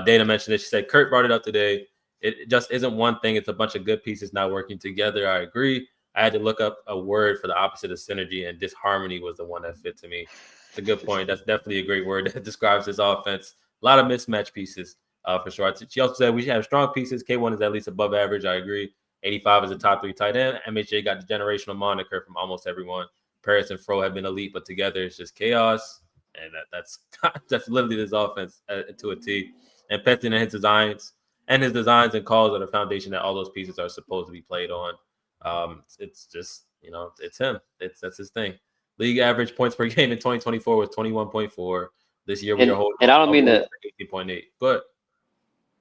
S1: Dana mentioned it. She said Kurt brought it up today. It just isn't one thing. It's a bunch of good pieces not working together. I agree. I had to look up a word for the opposite of synergy, and disharmony was the one that fit to me. It's a good point. That's definitely a great word that describes this offense. A lot of mismatched pieces for sure. She also said we should have strong pieces. K1 is at least above average. I agree. 85 is a top 3 tight end. MHJ got the generational moniker from almost everyone. Paris and Fro have been elite, but together it's just chaos. And that's literally this offense to a T. And Pettin and his designs and calls are the foundation that all those pieces are supposed to be played on. It's just, it's him. That's his thing. League average points per game in 2024 was 21.4. This year we are holding.
S2: And I don't mean to
S1: 18.8. But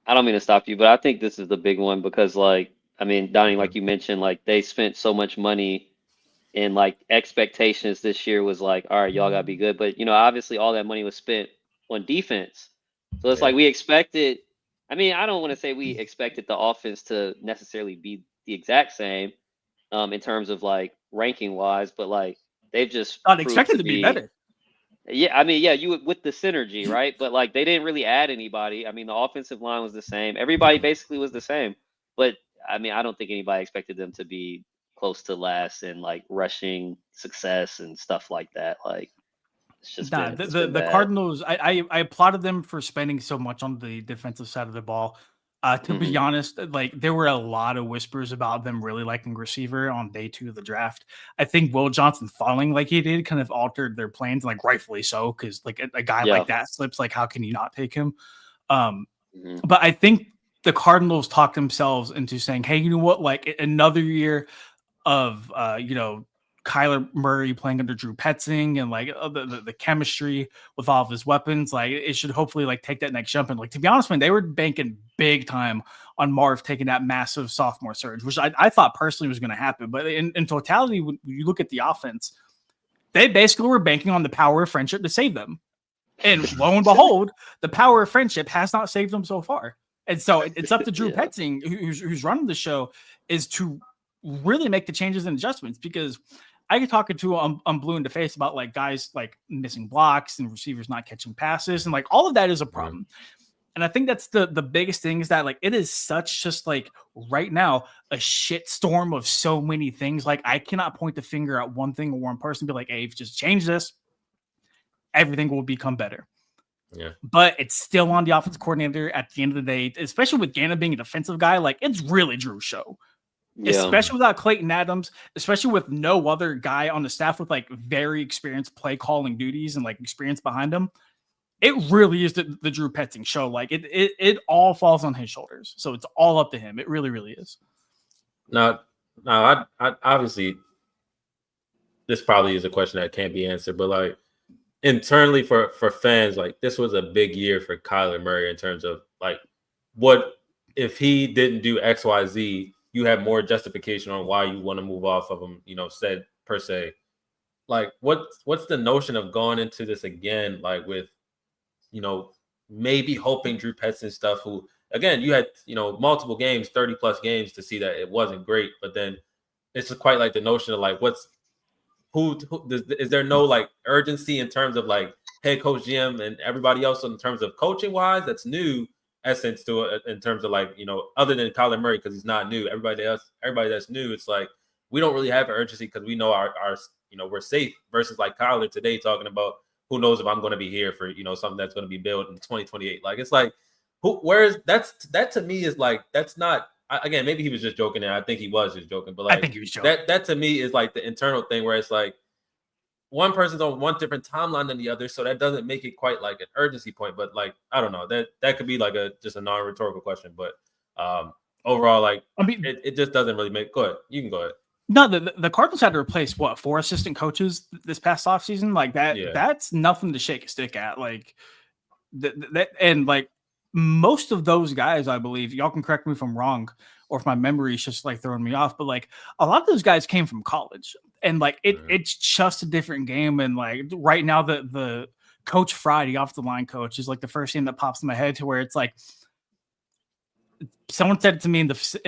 S2: I don't mean to stop you, but I think this is the big one because, Donnie, like you mentioned, like they spent so much money and like expectations this year was like, all right, y'all gotta be good. But obviously all that money was spent on defense. So it's like we expected. I don't want to say we expected the offense to necessarily be the exact same in terms of like ranking wise, but like they've just
S4: expected to be better.
S2: Yeah, you would with the synergy, right? But like they didn't really add anybody. The offensive line was the same. Everybody basically was the same. But I don't think anybody expected them to be close to last in like rushing success and stuff like that. Like it's just
S4: the Cardinals. I applauded them for spending so much on the defensive side of the ball. To be honest, like there were a lot of whispers about them really liking receiver on day 2 of the draft. I think Will Johnson falling like he did kind of altered their plans, like rightfully so, because like a guy like that slips, like how can you not take him? But I think the Cardinals talked themselves into saying, hey, you know what? Like another year of Kyler Murray playing under Drew Petzing and like the chemistry with all of his weapons, like it should hopefully like take that next jump. And like, to be honest, man, they were banking big time on Marv taking that massive sophomore surge, which I thought personally was going to happen. But in totality, when you look at the offense, they basically were banking on the power of friendship to save them. And lo and behold, the power of friendship has not saved them so far. And so it's up to Drew Petzing, who's running the show, is to really make the changes and adjustments, because I get talking to I'm blue in the face about like guys like missing blocks and receivers not catching passes, and like all of that is a problem. And I think that's the biggest thing, is that like it is such just like right now a shit storm of so many things. Like I cannot point the finger at one thing or one person and be like, hey, if you just change this, everything will become better.
S1: Yeah.
S4: But it's still on the offensive coordinator at the end of the day, especially with Gannon being a defensive guy. Like it's really Drew's show. Yeah. Especially without Clayton Adams, especially with no other guy on the staff with like very experienced play calling duties and like experience behind him. It really is the Drew Petzing show. Like it all falls on his shoulders. So it's all up to him. It really, really is.
S1: Now, I obviously, this probably is a question that can't be answered, but like internally for fans, like this was a big year for Kyler Murray in terms of like, what if he didn't do X, Y, Z? You have more justification on why you want to move off of him, said per se. Like, what's the notion of going into this again, like with, maybe hoping Drew Petzing stuff, who, again, you had, multiple games, 30 plus games to see that it wasn't great, but then it's just quite like the notion of like, is there no like urgency in terms of like head coach GM and everybody else in terms of coaching wise that's new essence to it, in terms of like, other than Kyler Murray, because he's not new. Everybody that's new, it's like we don't really have an urgency because we know our we're safe, versus like Kyler today talking about who knows if I'm going to be here for something that's going to be built in 2028. Like it's like that to me is like, that's not, again, maybe he was just joking, and I think he was just joking, but like
S4: I think he was joking.
S1: That to me is like the internal thing where it's like one person's on one different timeline than the other, so that doesn't make it quite like an urgency point. But like, I don't know, that could be like just a non-rhetorical question, but overall, like, I mean, it just doesn't really make. Go ahead, you can go ahead.
S4: No, the Cardinals had to replace 4 assistant coaches this past offseason. Like that, that's nothing to shake a stick at. Like that, and like most of those guys, I believe, y'all can correct me if I'm wrong, or if my memory is just like throwing me off, but like a lot of those guys came from college, and like it's just a different game. And like right now, the Coach Friday off the line coach is like the first thing that pops in my head, to where it's like, someone said it to me in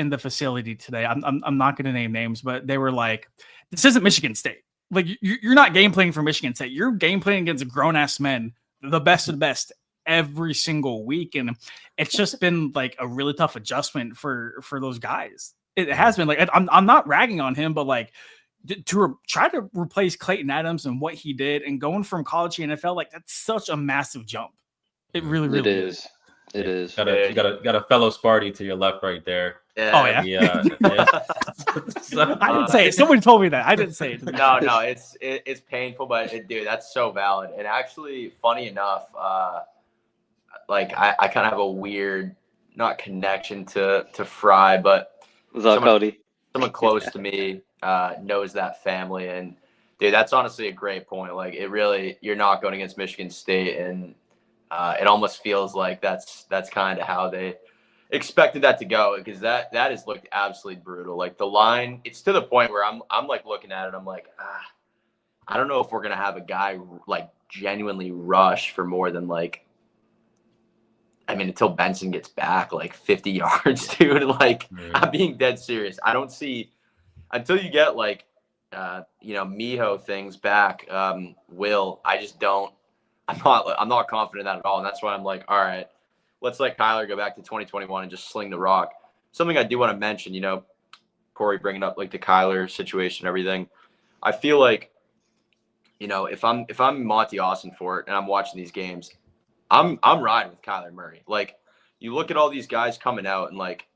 S4: the facility today. I'm not going to name names, but they were like, "This isn't Michigan State. Like you're not game playing for Michigan State. You're game playing against grown ass men, the best of the best, every single week." And it's just been like a really tough adjustment for those guys. It has been. Like I'm not ragging on him, but like to try to replace Clayton Adams and what he did, and going from college to NFL, like that's such a massive jump. It really, really is.
S2: It is.
S1: You got a fellow Sparty to your left right there.
S3: Yeah.
S4: Oh yeah.
S1: Yeah.
S4: So, I didn't say it. Somebody told me that. I didn't say it.
S3: No, it's painful, but dude, that's so valid. And actually, funny enough, like I kind of have a weird, not connection to Fry, but
S2: what's up, Cody?
S3: Someone close to me knows that family, and dude, that's honestly a great point. Like it really, you're not going against Michigan State, and it almost feels like that's kind of how they expected that to go, because that has looked absolutely brutal. Like the line, it's to the point where I'm like looking at it, I'm like, I don't know if we're gonna have a guy like genuinely rush for more than like, I mean, until Benson gets back like 50 yards, dude. Like I'm being dead serious. I don't see until you get like Miho things back. I just don't. I'm not confident in that at all, and that's why I'm like, all right, let's let Kyler go back to 2021 and just sling the rock. Something I do want to mention, Corey bringing up like the Kyler situation and everything. I feel like, if I'm Monty Austinfort and I'm watching these games, I'm riding with Kyler Murray. Like you look at all these guys coming out and like,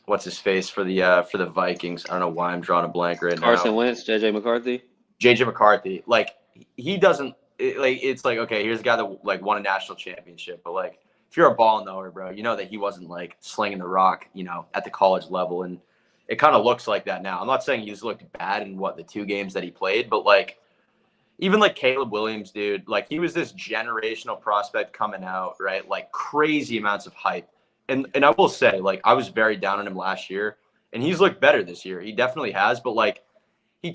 S3: what's his face for the Vikings? I don't know why I'm drawing a blank right now.
S2: Carson Wentz, JJ McCarthy. Like he doesn't it's like, okay, here's a guy that like won a national championship, but like if you're a ball knower, bro, you know that he wasn't like slinging the rock, at the college level, and it kind of looks like that now. I'm not saying he's looked bad in the 2 games that he played, but like even like Caleb Williams, dude, like he was this generational prospect coming out, right? Like crazy amounts of hype. And I will say, like, I was very down on him last year, and he's looked better this year. He definitely has, but like he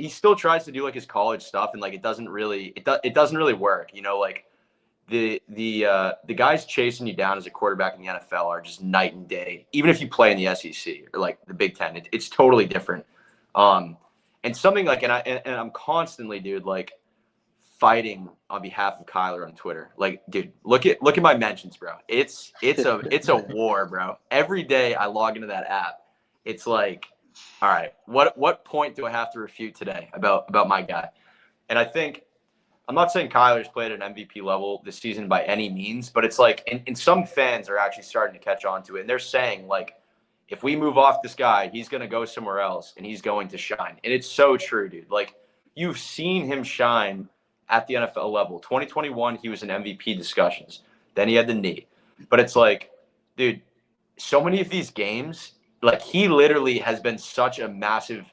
S2: still tries to do like his college stuff, and like it doesn't really work, like
S3: the guys chasing you down as a quarterback in the NFL are just night and day. Even if you play in the SEC or like the Big Ten, it's totally different. And something like, and I'm constantly, dude, like fighting on behalf of Kyler on Twitter. Like, dude, look at my mentions, bro. It's a war, bro. Every day I log into that app, it's like, all right, what point do I have to refute today about my guy? And I think, I'm not saying Kyler's played at an MVP level this season by any means, but it's like, and some fans are actually starting to catch on to it. And they're saying, like, if we move off this guy, he's going to go somewhere else and he's going to shine. And it's so true, dude. Like, you've seen him shine at the NFL level. 2021, he was in MVP discussions. Then he had the knee. But it's like, dude, so many of these games, like, he literally has been such a massive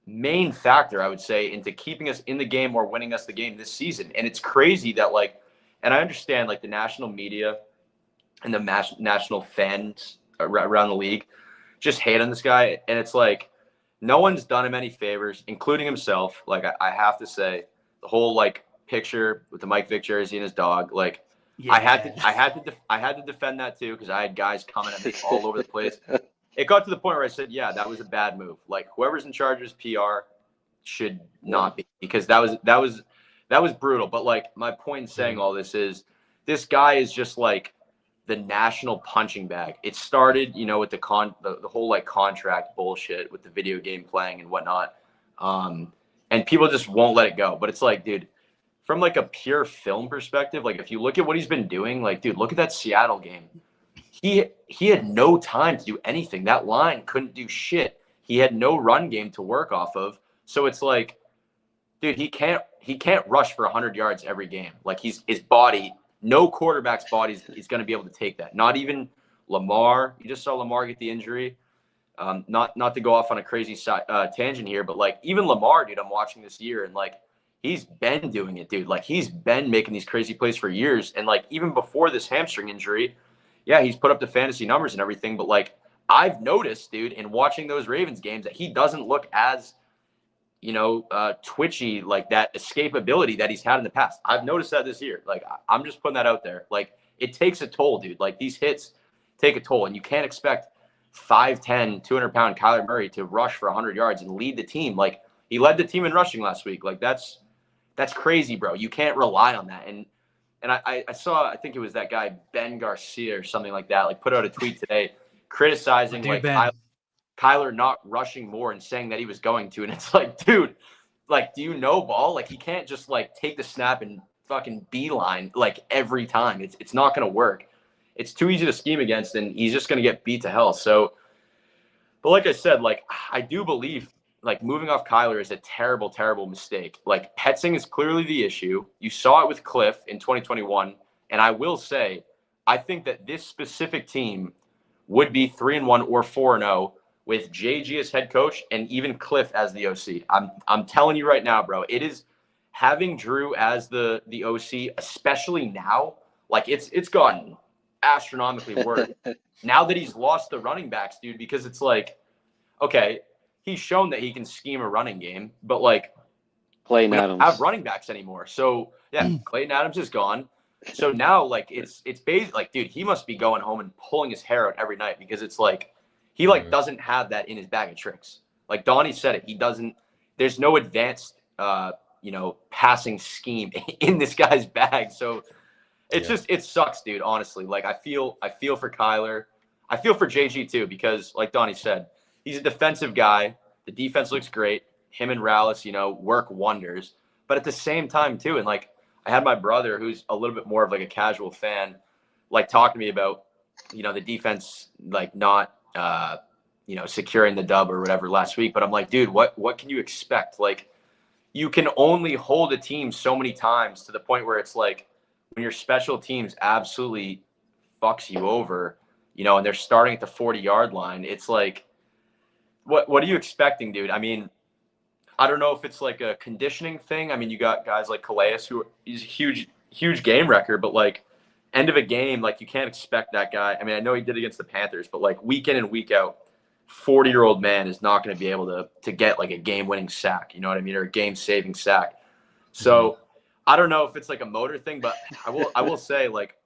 S3: main factor, I would say, into keeping us in the game or winning us the game this season. And it's crazy that, like, and I understand, like, the national media and the national fans around the league just hate on this guy. And it's like, no one's done him any favors, including himself. Like, I have to say, the whole, like, picture with the Mike Vick jersey and his dog, like, yeah. I had to defend that too, because I had guys coming at me all over the place. It got to the point where I said, yeah, that was a bad move. Like, whoever's in charge of his PR should not be, because that was brutal. But, like, my point in saying all this is, this guy is just like the national punching bag. It started, you know, with the whole, like, contract bullshit with the video game playing and whatnot. And people just won't let it go. But it's like, dude, from, like, a pure film perspective, like, if you look at what he's been doing, like, dude, look at that Seattle game. He had no time to do anything. That line couldn't do shit. He had no run game to work off of. So it's like, dude, he can't rush for 100 yards every game. Like, his body, no quarterback's body is going to be able to take that. Not even Lamar. You just saw Lamar get the injury. Not to go off on a crazy tangent here, but, like, even Lamar, dude, I'm watching this year, and, like, he's been doing it, dude. Like, he's been making these crazy plays for years. And, like, even before this hamstring injury, yeah, he's put up the fantasy numbers and everything, but, like, I've noticed, dude, in watching those Ravens games, that he doesn't look as, you know, twitchy, like that escapability that he's had in the past. I've noticed that this year. Like, I'm just putting that out there. Like, it takes a toll, dude. Like, these hits take a toll, and you can't expect 5'10", 200-pound Kyler Murray to rush for 100 yards and lead the team. Like, he led the team in rushing last week. Like, that's crazy, bro. You can't rely on that. And I saw, I think it was that guy, Ben Garcia or something like that, like, put out a tweet today criticizing, dude, like, Kyler not rushing more and saying that he was going to. And it's like, dude, like, do you know ball? Like, he can't just, like, take the snap and fucking beeline, like, every time. It's not going to work. It's too easy to scheme against, and he's just going to get beat to hell. So, but like I said, like, I do believe, like, moving off Kyler is a terrible, terrible mistake. Like, Petzing is clearly the issue. You saw it with Cliff in 2021. And I will say, I think that this specific team would be 3-1 or 4-0 with JG as head coach and even Cliff as the OC. I'm telling you right now, bro, it is having Drew as the OC, especially now, like, it's gotten astronomically worse now that he's lost the running backs, dude, because it's like, okay, he's shown that he can scheme a running game, but, like,
S2: Clayton
S3: Adams
S2: don't
S3: have running backs anymore. So, yeah, Clayton Adams is gone. So now, like, it's basically like, dude, he must be going home and pulling his hair out every night, because it's like he, like, doesn't have that in his bag of tricks. Like, Donnie said it. He doesn't – there's no advanced, you know, passing scheme in this guy's bag. So it's just – it sucks, dude, honestly. Like, I feel for Kyler. I feel for JG too, because, like Donnie said, he's a defensive guy. The defense looks great. Him and Rallis, you know, work wonders. But at the same time, too, and, like, I had my brother, who's a little bit more of, like, a casual fan, like, talking to me about, you know, the defense, like, not, you know, securing the dub or whatever last week. But I'm like, dude, what can you expect? Like, you can only hold a team so many times to the point where it's like, when your special teams absolutely fucks you over, you know, and they're starting at the 40-yard line, it's like, what are you expecting, dude? I mean, I don't know if it's like a conditioning thing. I mean, you got guys like Calais, who is a huge game wrecker, but, like, end of a game, like, you can't expect that guy. I mean, I know he did against the Panthers, but, like, week in and week out, 40-year-old man is not going to be able to get, like, a game-winning sack, you know what I mean, or a game-saving sack. So I don't know if it's like a motor thing, but I will say, like,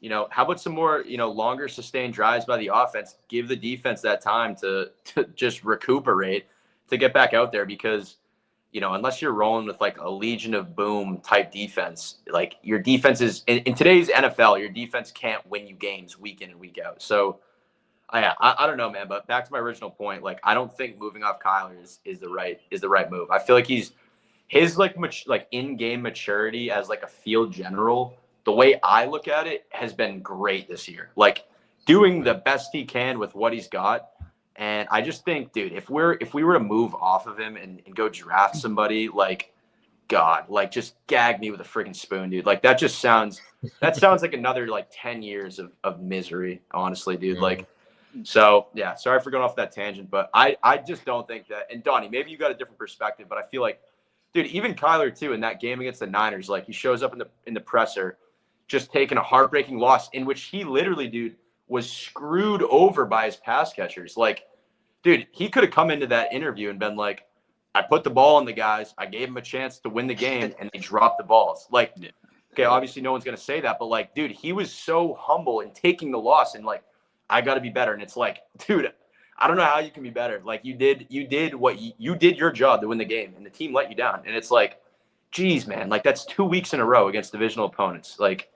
S3: how about some more, longer sustained drives by the offense? Give the defense that time to just recuperate, to get back out there, because, unless you're rolling with like a Legion of Boom type defense, like your defense is in today's NFL, your defense can't win you games week in and week out. So I don't know, man, but back to my original point, like, I don't think moving off Kyler is the right move. I feel like his in-game maturity as like a field general, the way I look at it, has been great this year. Like, doing the best he can with what he's got. And I just think, dude, if we were to move off of him and go draft somebody, like, God, like, just gag me with a freaking spoon, dude. Like, that sounds like another like 10 years of misery, honestly, dude. Like, so yeah, sorry for going off that tangent, but I just don't think that. And Donnie, maybe you got a different perspective, but I feel like, dude, even Kyler too, in that game against the Niners, like, he shows up in the presser, just taking a heartbreaking loss in which he literally, dude, was screwed over by his pass catchers. Like, dude, he could have come into that interview and been like, I put the ball on the guys, I gave him a chance to win the game, and they dropped the balls. Like, okay, obviously no one's gonna say that, but like, dude, he was so humble in taking the loss and like, I got to be better. And it's like, dude, I don't know how you can be better. Like, you did what you did your job to win the game, and the team let you down. And it's like, geez, man, like, that's 2 weeks in a row against divisional opponents. Like,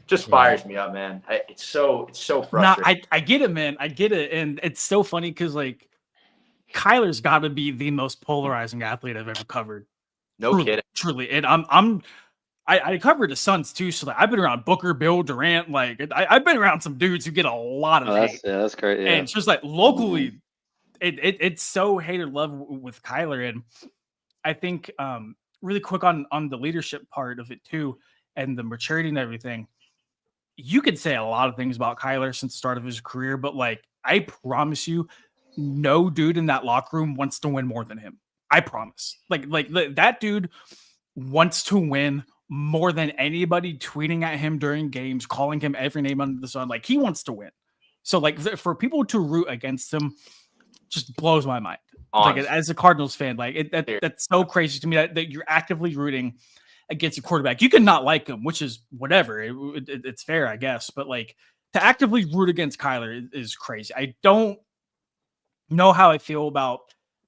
S3: just fires me up, man. It's so frustrating.
S4: I get it, man. I get it. And it's so funny because, like, Kyler's got to be the most polarizing athlete I've ever covered.
S3: No kidding.
S4: Truly. And I covered the Suns too, so like, I've been around Booker, Bill, Durant. Like, I've been around some dudes who get a lot of hate.
S2: That's great. Yeah.
S4: And it's just like locally, it's so hated love with Kyler. And I think really quick on the leadership part of it too, and the maturity and everything. You could say a lot of things about Kyler since the start of his career, but like, I promise you, no dude in that locker room wants to win more than him. I promise. Like that dude wants to win more than anybody tweeting at him during games, calling him every name under the sun. Like, he wants to win. So like, for people to root against him just blows my mind. Honestly. Like, as a Cardinals fan, like that's so crazy to me that you're actively rooting against a quarterback. You can not like him, which is whatever. It's fair, I guess. But like, to actively root against Kyler is crazy. I don't know how I feel about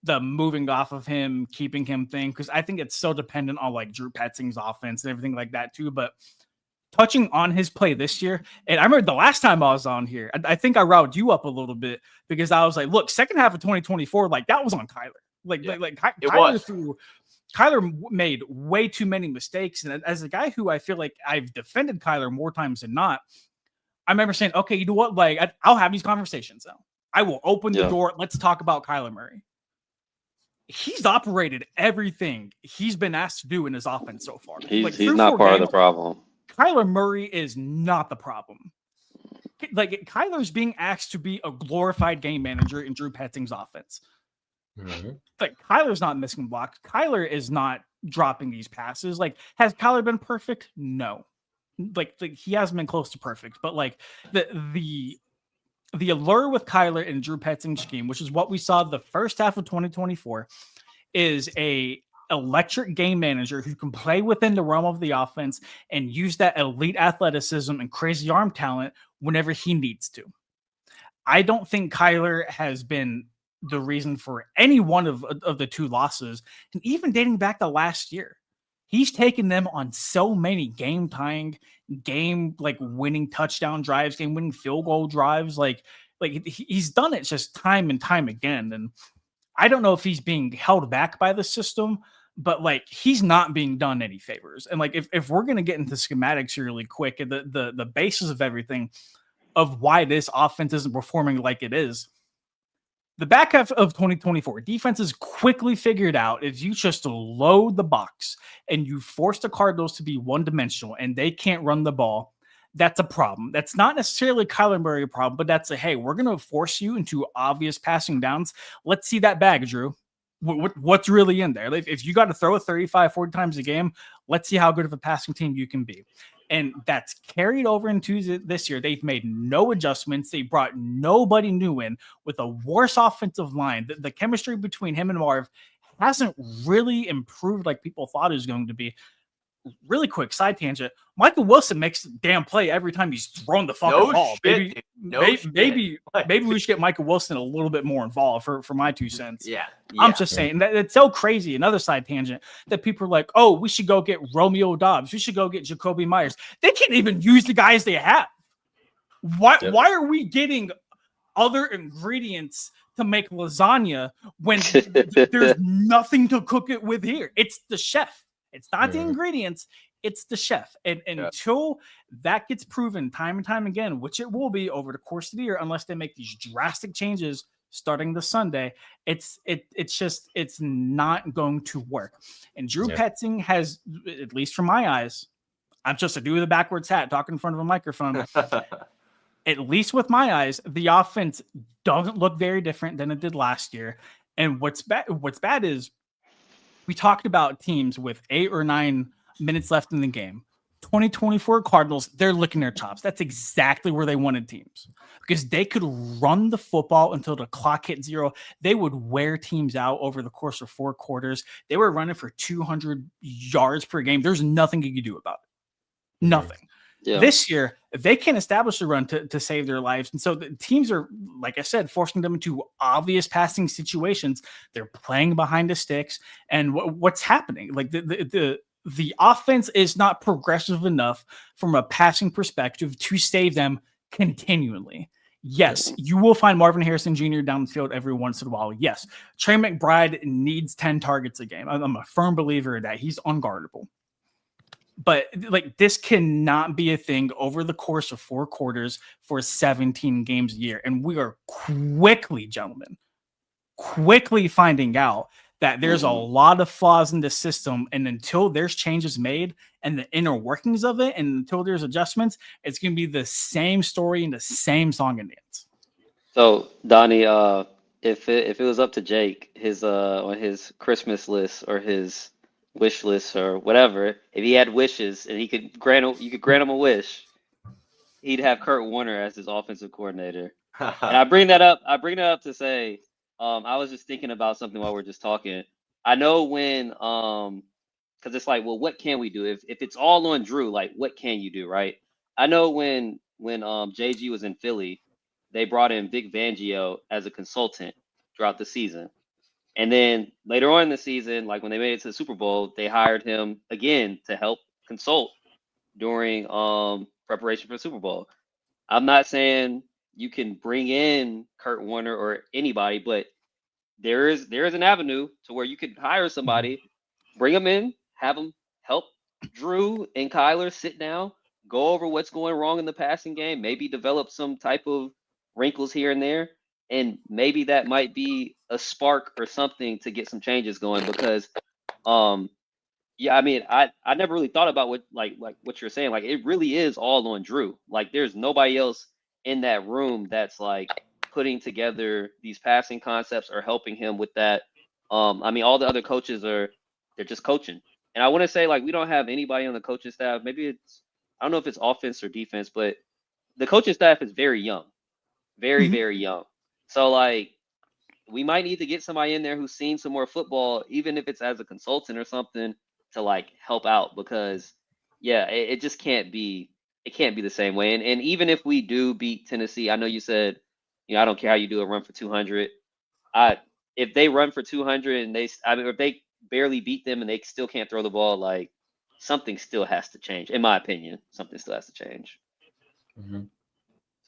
S4: the moving off of him, keeping him thing, because I think it's so dependent on like Drew Petzing's offense and everything like that too. But touching on his play this year, and I remember the last time I was on here, I think I riled you up a little bit because I was like, look, second half of 2024, like, that was on Kyler. Like Kyler made way too many mistakes. And as a guy who I feel like I've defended Kyler more times than not, I remember saying, okay, you know what? Like, I'll have these conversations now. I will open the door. Let's talk about Kyler Murray. He's operated everything he's been asked to do in his offense so far.
S2: He's not part of the problem.
S4: Kyler Murray is not the problem. Like, Kyler's being asked to be a glorified game manager in Drew Petzing's offense. Mm-hmm. Like, Kyler's not missing blocks. Kyler is not dropping these passes. Like, has Kyler been perfect? No. Like he hasn't been close to perfect. But like the allure with Kyler and Drew Petzing's scheme, which is what we saw the first half of 2024, is a electric game manager who can play within the realm of the offense and use that elite athleticism and crazy arm talent whenever he needs to. I don't think Kyler has been the reason for any one of the two losses. And even dating back to last year, he's taken them on so many game-tying, winning touchdown drives, game-winning field goal drives. Like he's done it just time and time again. And I don't know if he's being held back by the system, but like, he's not being done any favors. And like, if we're going to get into schematics here really quick, the basis of everything of why this offense isn't performing like it is, the back half of 2024, defenses quickly figured out if you just load the box and you force the Cardinals to be one-dimensional and they can't run the ball, that's a problem. That's not necessarily a Kyler Murray problem, but that's hey, we're going to force you into obvious passing downs. Let's see that bag, Drew. What's really in there? If you got to throw it 35, 40 times a game, let's see how good of a passing team you can be. And that's carried over into this year. They've made no adjustments. They brought nobody new in with a worse offensive line. The chemistry between him and Marv hasn't really improved like people thought it was going to be. really quick side tangent. Michael Wilson makes a damn play every time he's thrown the fucking ball.
S3: Shit,
S4: maybe we should get Michael Wilson a little bit more involved for my 2 cents.
S3: Yeah.
S4: I'm just saying that it's so crazy. Another side tangent that people are like, oh, we should go get Romeo Dobbs. We should go get Jacoby Myers. They can't even use the guys they have. Why are we getting other ingredients to make lasagna when there's nothing to cook it with here? It's the chef. It's not the ingredients. It's the chef. And until that gets proven time and time again, which it will be over the course of the year, unless they make these drastic changes starting this Sunday, it's not going to work. And Drew Petzing has, at least from my eyes, I'm just a dude with a backwards hat talking in front of a microphone. At least with my eyes, the offense doesn't look very different than it did last year. And what's bad is we talked about teams with 8 or 9 minutes left in the game. 2024 Cardinals, they're licking their chops. That's exactly where they wanted teams, because they could run the football until the clock hit 0. They would wear teams out over the course of 4 quarters. They were running for 200 yards per game. There's nothing you could do about it. Nothing. Yeah. This year, they can't establish a run to save their lives. And so the teams are, like I said, forcing them into obvious passing situations. They're playing behind the sticks. And what's happening? Like the offense is not progressive enough from a passing perspective to save them continually. Yes, you will find Marvin Harrison Jr. down the field every once in a while. Yes, Trey McBride needs 10 targets a game. I'm a firm believer that he's unguardable. But like, this cannot be a thing over the course of 4 quarters for 17 games a year. And we are quickly finding out that there's a lot of flaws in the system. And until there's changes made and the inner workings of it, and until there's adjustments, it's going to be the same story and the same song and dance.
S2: So, Donnie, if it was up to Jake, his on his Christmas list or his wish list or whatever, if he had wishes and you could grant him a wish, he'd have Kurt Warner as his offensive coordinator. And I bring that up to say, I was just thinking about something while we're just talking. I know when because it's like, well, what can we do if it's all on Drew? Like, what can you do, right? I know when JG was in Philly, they brought in Vic Fangio as a consultant throughout the season. And then later on in the season, like when they made it to the Super Bowl, they hired him again to help consult during preparation for the Super Bowl. I'm not saying you can bring in Kurt Warner or anybody, but there is an avenue to where you could hire somebody, bring them in, have them help Drew and Kyler sit down, go over what's going wrong in the passing game, maybe develop some type of wrinkles here and there. And maybe that might be a spark or something to get some changes going, because, I mean, I never really thought about what what you're saying. Like, it really is all on Drew. Like, there's nobody else in that room that's like putting together these passing concepts or helping him with that. I mean, all the other coaches they're just coaching. And I want to say, like, we don't have anybody on the coaching staff. Maybe I don't know if it's offense or defense, but the coaching staff is very young, very, very young. So, like, we might need to get somebody in there who's seen some more football, even if it's as a consultant or something, to like help out, because it just can't be the same way. And even if we do beat Tennessee, I know you said, I don't care how you do a run for 200. If they run for 200 and if they barely beat them and they still can't throw the ball, like, something still has to change. In my opinion, something still has to change.
S1: Mm-hmm.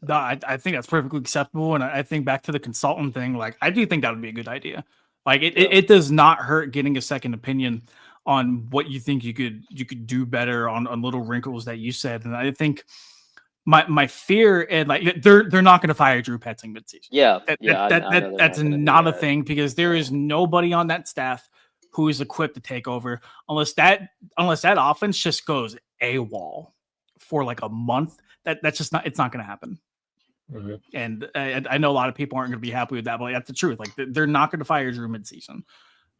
S4: No, I think that's perfectly acceptable. And I think back to the consultant thing, like, I do think that would be a good idea. Like, it does not hurt getting a second opinion on what you think you could do better on little wrinkles that you said. And I think my fear, and like, they're not going to fire Drew Petzing midseason. That's not a thing, because there is nobody on that staff who is equipped to take over unless that offense just goes AWOL for like a month. That's just not, it's not going to happen.
S1: Mm-hmm. And
S4: I know a lot of people aren't going to be happy with that, but that's the truth. Like, they're not going to fire Drew midseason.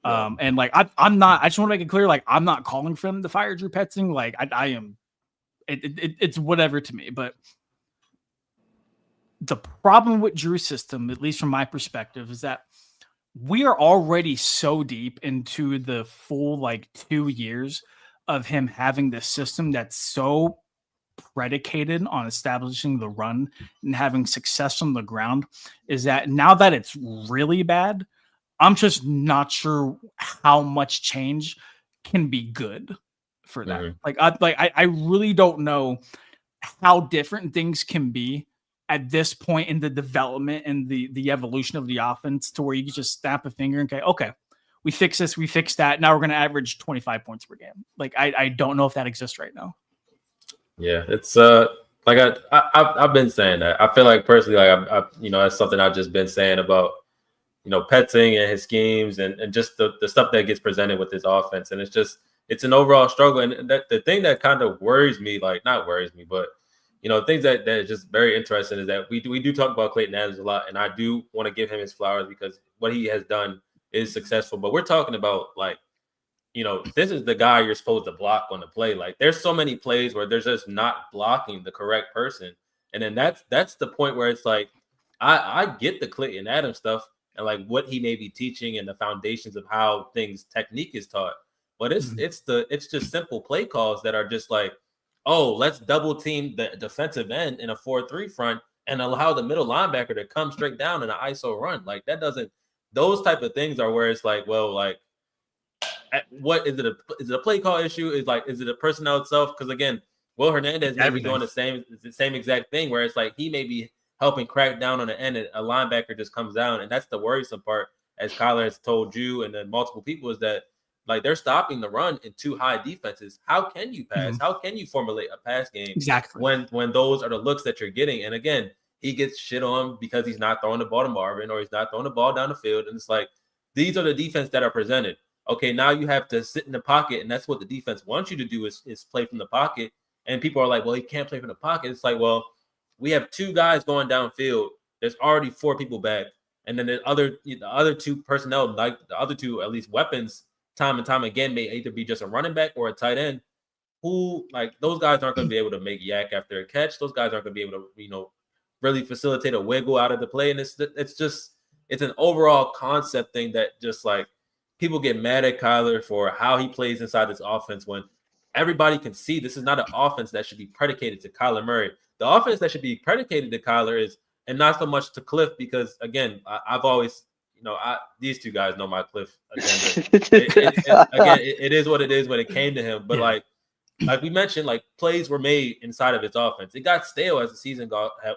S4: Yeah. And like, I'm not, I just want to make it clear, like, I'm not calling for them to fire Drew Petzing. Like, I am, it's whatever to me. But the problem with Drew's system, at least from my perspective, is that we are already so deep into the full, like, 2 years of him having this system that's so predicated on establishing the run and having success on the ground is that now that it's really bad, I'm just not sure how much change can be good for that. I really don't know how different things can be at this point in the development and the evolution of the offense to where you can just snap a finger and okay, we fix this, we fix that. Now we're going to average 25 points per game. Like, I don't know if that exists right now.
S1: Yeah, it's like I've been saying that. I feel like personally, like I that's something I've just been saying about, Petzing and his schemes and just the stuff that gets presented with his offense. And it's an overall struggle. And that the thing that kind of worries me, like not worries me, but things that is just very interesting is that we do talk about Clayton Adams a lot, and I do want to give him his flowers because what he has done is successful. But we're talking about like, this is the guy you're supposed to block on the play. Like there's so many plays where there's just not blocking the correct person. And then that's the point where it's like, I get the Clayton Adams stuff and like what he may be teaching and the foundations of how technique is taught. But it's just simple play calls that are just like, oh, let's double team the defensive end in a 4-3 front and allow the middle linebacker to come straight down in an ISO run. Like those type of things are where it's like, well, like, what is it? Is it a play call issue? Is it a personnel itself? Because again, Will Hernandez may be doing the same exact thing where it's like he may be helping crack down on the end and a linebacker just comes down. And that's the worrisome part, as Kyler has told you and then multiple people, is that like they're stopping the run in too high defenses. How can you pass? How can you formulate a pass game when those are the looks that you're getting? And again, he gets shit on because he's not throwing the ball to Marvin or he's not throwing the ball down the field. And it's like, these are the defense that are presented. Okay, now you have to sit in the pocket, and that's what the defense wants you to do is play from the pocket. And people are like, well, he can't play from the pocket. It's like, well, we have two guys going downfield. There's already four people back. And then the other two personnel, like the other two, at least weapons, time and time again, may either be just a running back or a tight end who, like, those guys aren't going to be able to make yak after a catch. Those guys aren't going to be able to, really facilitate a wiggle out of the play. And it's an overall concept thing that just, like, people get mad at Kyler for how he plays inside this offense when everybody can see this is not an offense that should be predicated to Kyler Murray. The offense that should be predicated to Kyler is, and not so much to Cliff, because again, I've always, these two guys know my Cliff agenda. It is what it is when it came to him. But like we mentioned, like plays were made inside of his offense. It got stale as the season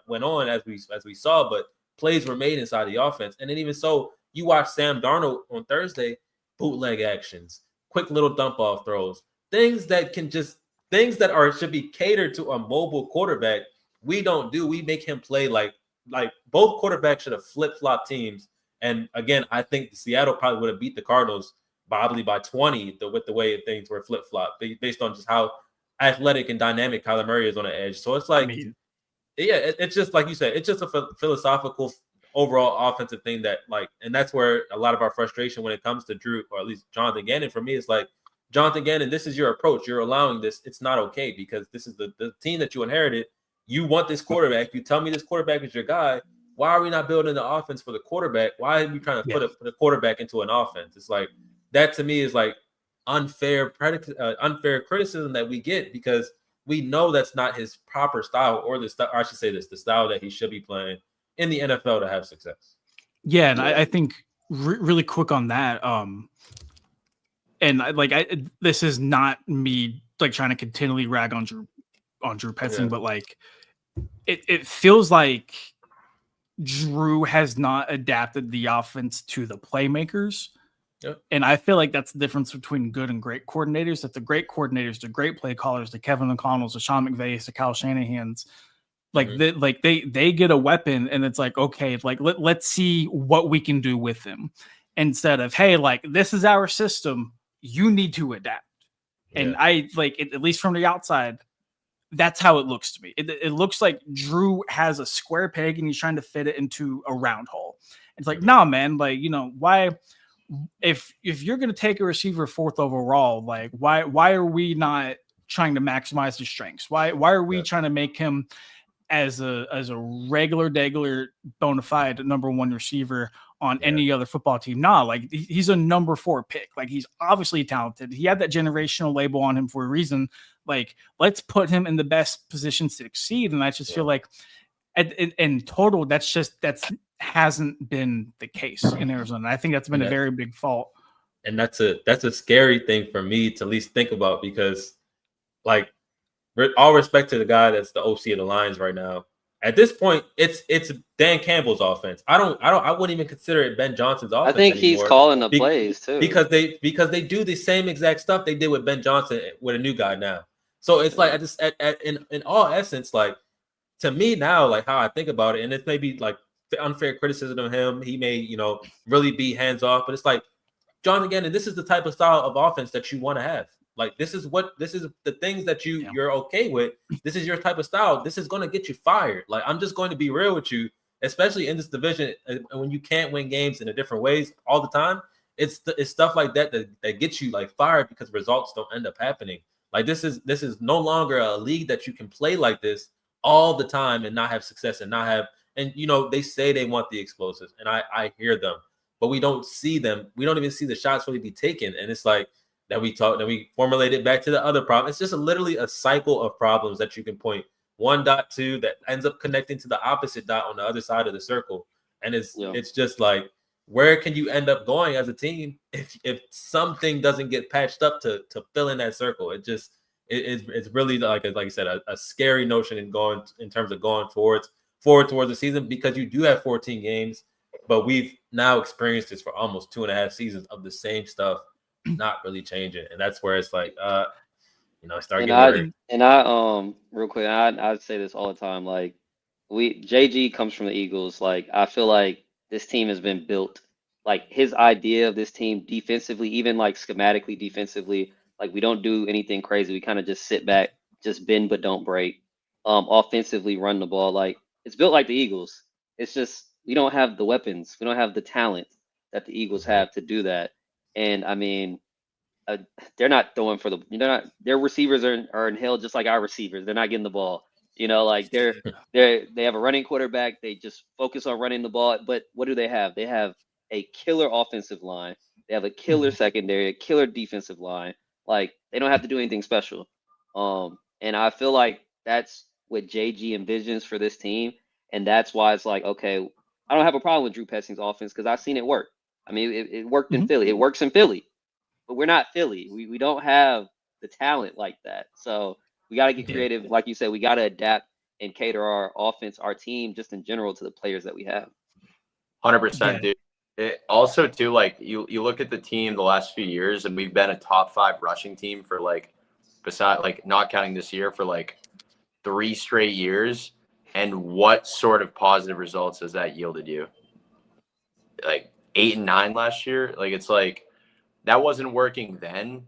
S1: went on, as we saw, but plays were made inside the offense. And then even so, you watch Sam Darnold on Thursday, bootleg actions, quick little dump off throws, things that should be catered to a mobile quarterback. We don't do. We make him play like both quarterbacks should have flip-flop teams. And again, I think Seattle probably would have beat the Cardinals probably by 20 with the way things were flip-flop based on just how athletic and dynamic Kyler Murray is on the edge. So it's like, it's just like you said, it's just a philosophical overall offensive thing that, like, and that's where a lot of our frustration when it comes to Drew, or at least Jonathan Gannon, for me, is like, Jonathan Gannon, this is your approach. You're allowing this. It's not okay because this is the team that you inherited. You want this quarterback. You tell me this quarterback is your guy. Why are we not building the offense for the quarterback? Why are we trying to put a quarterback into an offense? It's like, that to me is like unfair criticism that we get, because we know that's not his proper style, or the style that he should be playing in the NFL to have success.
S4: Yeah, and I think really quick on that. This is not me like trying to continually rag on Drew Petzing, but like it feels like Drew has not adapted the offense to the playmakers. Yep. And I feel like that's the difference between good and great coordinators. That the great coordinators, the great play callers, the Kevin O'Connells, the Sean McVays, the Kyle Shanahans, they get a weapon, and it's like, okay, like let's see what we can do with them, instead of, hey, like, this is our system, you need to adapt. And I like it, at least from the outside, that's how it looks to me. It looks like Drew has a square peg and he's trying to fit it into a round hole. It's like, nah, man, like, why? If you're going to take a receiver 4th overall, like, why are we not trying to maximize his strengths? Why are we trying to make him as a regular bona fide number 1 receiver on any other football team. Nah, like he's a number 4 pick. Like he's obviously talented. He had that generational label on him for a reason. Like let's put him in the best position to succeed. And I just feel like in total, that's hasn't been the case in Arizona. I think that's been a very big fault.
S1: And that's a scary thing for me to at least think about, because like all respect to the guy that's the OC of the Lions right now. At this point, it's Dan Campbell's offense. I wouldn't even consider it Ben Johnson's offense.
S2: I think he's calling the plays too,
S1: because they do the same exact stuff they did with Ben Johnson with a new guy now. So it's like in all essence, like to me now, like how I think about it, and it's maybe like unfair criticism of him. He may really be hands off, but it's like John again, and this is the type of style of offense that you want to have. Like this is the things that you're okay with. This is your type of style. This is going to get you fired. Like I'm just going to be real with you, especially in this division, and when you can't win games in a different ways all the time. It's stuff like that gets you like fired because results don't end up happening. Like this is no longer a league that you can play like this all the time and not have success and not have. And they say they want the explosives, and I hear them, but we don't see them. We don't even see the shots really be taken, and it's like. That we formulate it back to the other problem. It's just literally a cycle of problems that you can point one dot to that ends up connecting to the opposite dot on the other side of the circle. And it's just like, where can you end up going as a team if something doesn't get patched up to fill in that circle? It's really like I said, a scary notion in terms of going forward towards the season, because you do have 14 games, but we've now experienced this for almost 2.5 seasons of the same stuff. Not really changing, and that's where it's like start getting worried.
S2: And I real quick, I'd say this all the time, like JG comes from the Eagles. Like I feel like this team has been built, like his idea of this team defensively, even like schematically defensively, like we don't do anything crazy. We kind of just sit back, just bend but don't break. Offensively run the ball, like it's built like the Eagles. It's just we don't have the weapons, we don't have the talent that the Eagles have to do that. And I mean, they're not throwing for their receivers are in hell just like our receivers. They're not getting the ball. Like they have a running quarterback. They just focus on running the ball. But what do they have? They have a killer offensive line. They have a killer secondary, a killer defensive line. Like they don't have to do anything special. And I feel like that's what JG envisions for this team. And that's why it's like, okay, I don't have a problem with Drew Pessing's offense because I've seen it work. I mean, it worked in Philly. It works in Philly, but we're not Philly. We don't have the talent like that. So we got to get creative. Like you said, we got to adapt and cater our offense, our team, just in general, to the players that we have.
S3: 100%, dude. It also, too, like you look at the team the last few years, and we've been a top 5 rushing team for not counting this year, for like 3 straight years. And what sort of positive results has that yielded you? Like 8 and 9 last year. Like it's like that wasn't working then.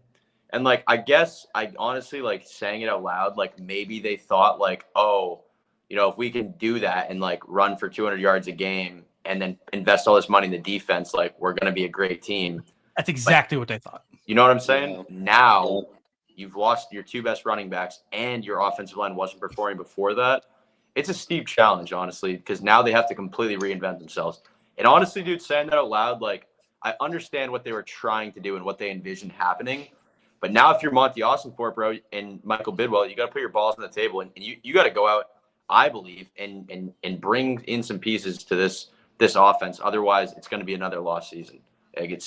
S3: And like I guess I honestly, like saying it out loud, like maybe they thought like, oh, if we can do that and like run for 200 yards a game and then invest all this money in the defense, like we're going to be a great team.
S4: That's exactly what they thought.
S3: You know what I'm saying? Yeah. Now you've lost your 2 best running backs and your offensive line wasn't performing before that. It's a steep challenge, honestly, because now they have to completely reinvent themselves. And honestly, dude, saying that out loud, like I understand what they were trying to do and what they envisioned happening. But now if you're Monty Austinthorpe, bro, and Michael Bidwell, you got to put your balls on the table and you got to go out, I believe, and bring in some pieces to this offense. Otherwise, it's going to be another lost season. Like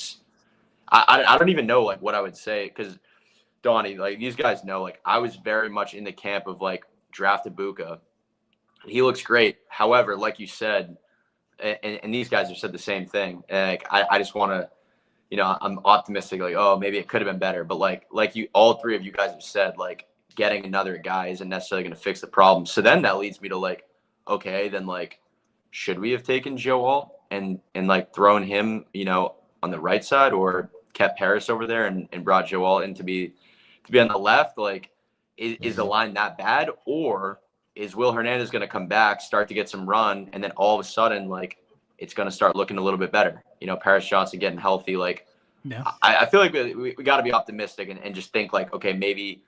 S3: I don't even know like what I would say, because Donnie, like these guys know, like I was very much in the camp of like draft Ibuka. He looks great. However, like you said, and these guys have said the same thing. Like I just want to, I'm optimistic. Like, oh, maybe it could have been better. But like you, all 3 of you guys have said, like getting another guy isn't necessarily going to fix the problem. So then that leads me to like, okay, then like, should we have taken Joel and like thrown him, on the right side, or kept Harris over there and brought Joel in to be on the left? Like, is the line that bad, or is Will Hernandez going to come back, start to get some run, and then all of a sudden, like, it's going to start looking a little bit better? Paris Johnson getting healthy. Like, yeah. I feel like we got to be optimistic and just think like, okay, maybe,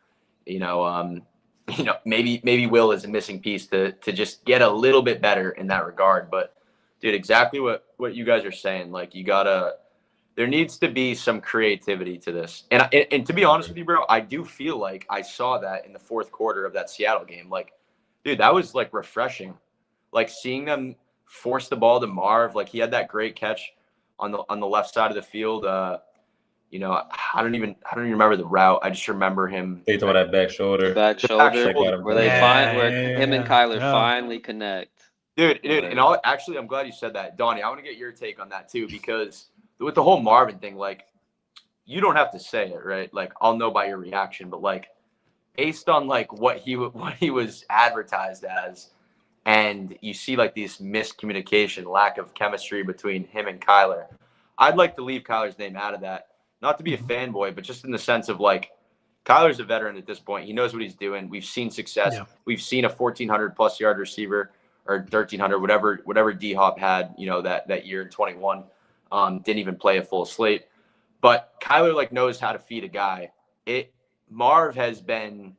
S3: maybe Will is a missing piece to just get a little bit better in that regard. But Dude, exactly what you guys are saying. Like, there needs to be some creativity to this. And to be honest with you, bro, I do feel like I saw that in the fourth quarter of that Seattle game. Like, dude, that was like refreshing. Like seeing them force the ball to Marv. Like he had that great catch on the left side of the field. You know, I don't even remember the route. I just remember him.
S1: They throw that back shoulder.
S2: The back shoulder where him and Kyler finally connect.
S3: Dude, and actually, I'm glad you said that, Donnie. I want to get your take on that too, because with the whole Marvin thing, like, you don't have to say it, right? Like, I'll know by your reaction, but like, based on like what he was advertised as, and you see like these miscommunication, lack of chemistry between him and Kyler, I'd like to leave Kyler's name out of that. Not to be a fanboy, but just in the sense of like, Kyler's a veteran at this point. He knows what he's doing. We've seen success. Yeah. We've seen a 1,400 plus yard receiver, or 1,300, whatever D-Hop had, you know, that year in 21. Didn't even play a full slate. But Kyler like knows how to feed a guy. Marv has been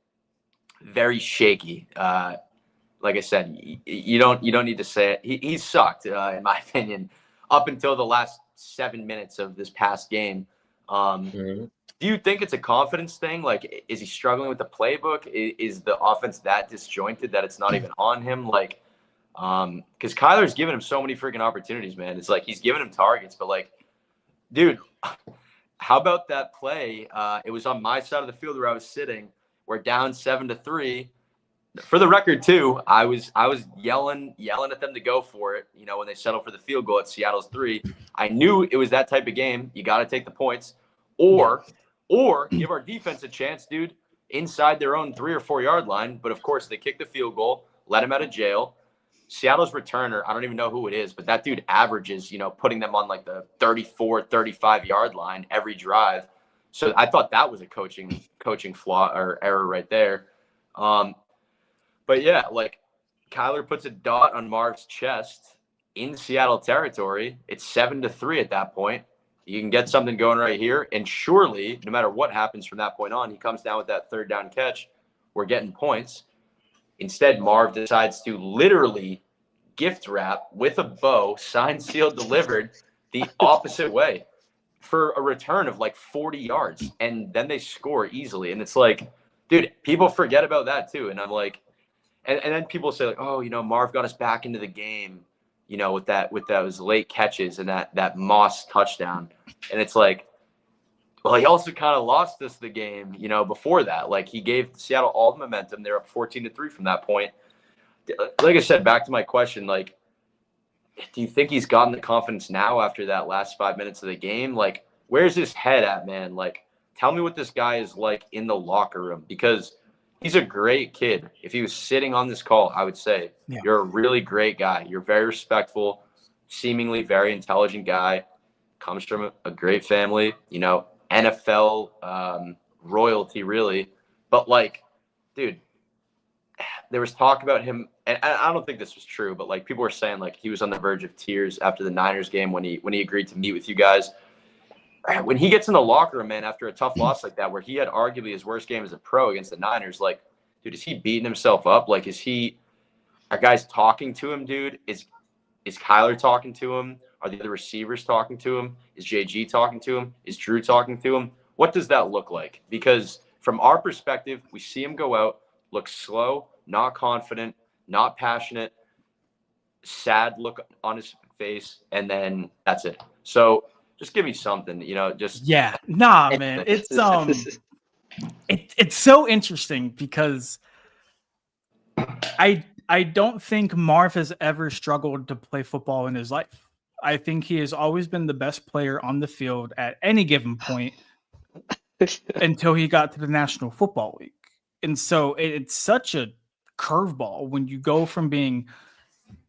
S3: very shaky. Like I said, you don't need to say it. He sucked, in my opinion, up until the last 7 minutes of this past game. Do you think it's a confidence thing? Like, is he struggling with the playbook? Is the offense that disjointed that it's not even on him? Like, because Kyler's given him so many freaking opportunities, man. It's like he's giving him targets, but like, dude, how about that play? It was on my side of the field where I was sitting. We're down 7-3. For the record, too, I was yelling at them to go for it. You know, when they settled for the field goal at Seattle's 3, I knew it was that type of game. You got to take the points, or give our defense a chance, dude, inside their own 3 or 4 yard line. But of course, they kicked the field goal, let him out of jail. Seattle's returner, I don't even know who it is, but that dude averages, you know, putting them on like the 34, 35 yard line every drive. So I thought that was a coaching flaw or error right there. But yeah, like Kyler puts a dot on Marv's chest in Seattle territory. It's 7-3 at that point. You can get something going right here. And surely, no matter what happens from that point on, he comes down with that third down catch. We're getting points. Instead, Marv decides to literally gift wrap with a bow, signed, sealed, delivered, the opposite way for a return of like 40 yards. And then they score easily. And it's like, dude, people forget about that too. And I'm like, and then people say like, oh, you know, Marv got us back into the game, you know, with those late catches and that Moss touchdown. And it's like, well, he also kind of lost us the game, you know, before that. Like, he gave Seattle all the momentum. They're up 14-3 from that point. Like I said, back to my question, like, do you think he's gotten the confidence now after that last 5 minutes of the game? Like, where's his head at, man? Like, tell me what this guy is like in the locker room, because he's a great kid. If he was sitting on this call, I would say, You're a really great guy. You're very respectful, seemingly very intelligent guy, comes from a great family, you know, NFL royalty, really. But like, dude, there was talk about him, and I don't think this was true, but like people were saying like he was on the verge of tears after the Niners game when he agreed to meet with you guys. When he gets in the locker room, man, after a tough loss like that, where he had arguably his worst game as a pro against the Niners, like, dude, is he beating himself up? Like, are guys talking to him, dude? Is Kyler talking to him? Are the other receivers talking to him? Is JG talking to him? Is Drew talking to him? What does that look like? Because from our perspective, we see him go out, look slow, not confident, not passionate, sad look on his face, and then that's it. So just give me something, you know, just.
S4: Yeah, nah, man. It's it's so interesting because I don't think Marv has ever struggled to play football in his life. I think he has always been the best player on the field at any given point until he got to the National Football League. And so it's such a curveball when you go from being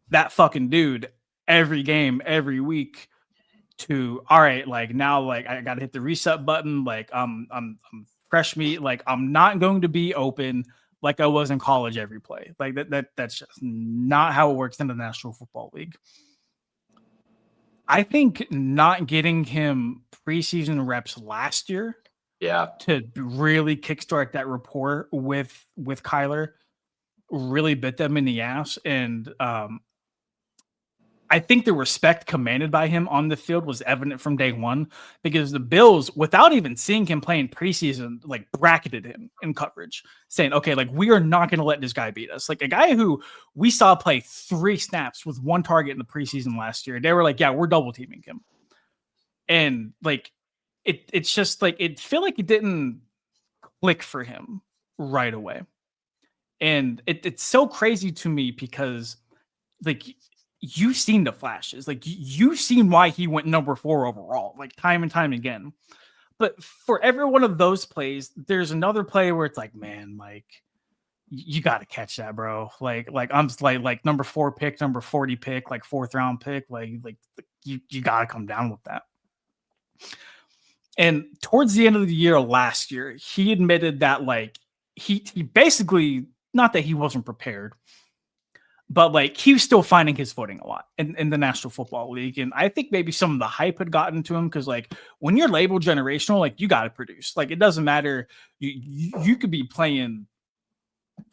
S4: that fucking dude every game, every week, to, all right, like now, like I got to hit the reset button. Like I'm fresh meat. Like I'm not going to be open like I was in college every play. Like that's just not how it works in the National Football League. I think not getting him preseason reps last year, to really kickstart that rapport with Kyler, really bit them in the ass. And I think the respect commanded by him on the field was evident from day one, because the Bills, without even seeing him play in preseason, like bracketed him in coverage, saying, okay, like we are not going to let this guy beat us. Like a guy who we saw play 3 snaps with 1 target in the preseason last year. They were like, yeah, we're double teaming him. And like, it's just like, it feel like it didn't click for him right away. And it's so crazy to me because like, you've seen the flashes, like you've seen why he went number 4 overall, like time and time again. But for every one of those plays, there's another play where it's like, man, like you got to catch that, bro. Like I'm like number 4 pick, number 40 pick, like 4th round pick, like you got to come down with that. And towards the end of the year last year, he admitted that like he basically, not that he wasn't prepared, but like he was still finding his footing a lot in the National Football League. And I think maybe some of the hype had gotten to him, because like when you're labeled generational, like you got to produce. Like it doesn't matter. You could be playing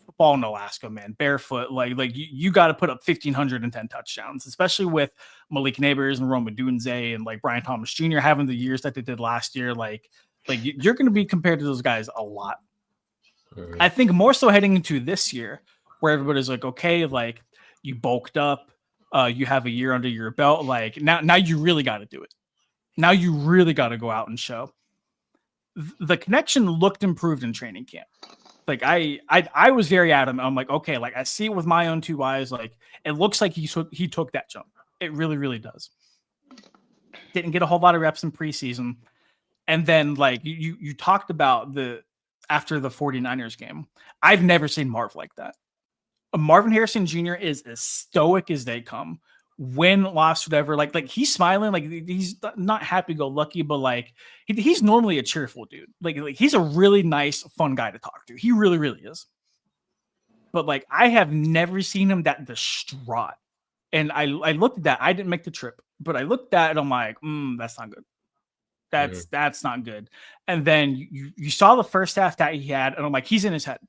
S4: football in Alaska, man, barefoot. Like you got to put up 1,510 touchdowns, especially with Malik Neighbors and Rome Odunze and like Brian Thomas Jr. having the years that they did last year. Like you're going to be compared to those guys a lot. Mm-hmm. I think more so heading into this year, where everybody's like, okay, like you bulked up, you have a year under your belt. Like now you really got to do it. Now you really got to go out and show. The connection looked improved in training camp. Like I was very adamant. I'm like, okay, like I see it with my own 2 eyes. Like it looks like he took that jump. It really, really does. Didn't get a whole lot of reps in preseason. And then like you talked about after the 49ers game, I've never seen Marv like that. Marvin Harrison Jr. is as stoic as they come. Win, loss, whatever. Like he's smiling. Like he's not happy-go-lucky, but like he's normally a cheerful dude. Like he's a really nice, fun guy to talk to. He really, really is. But like I have never seen him that distraught. And I looked at that. I didn't make the trip, but I looked at it. I'm like, that's not good. That's not good. And then you saw the first half that he had, and I'm like, he's in his head.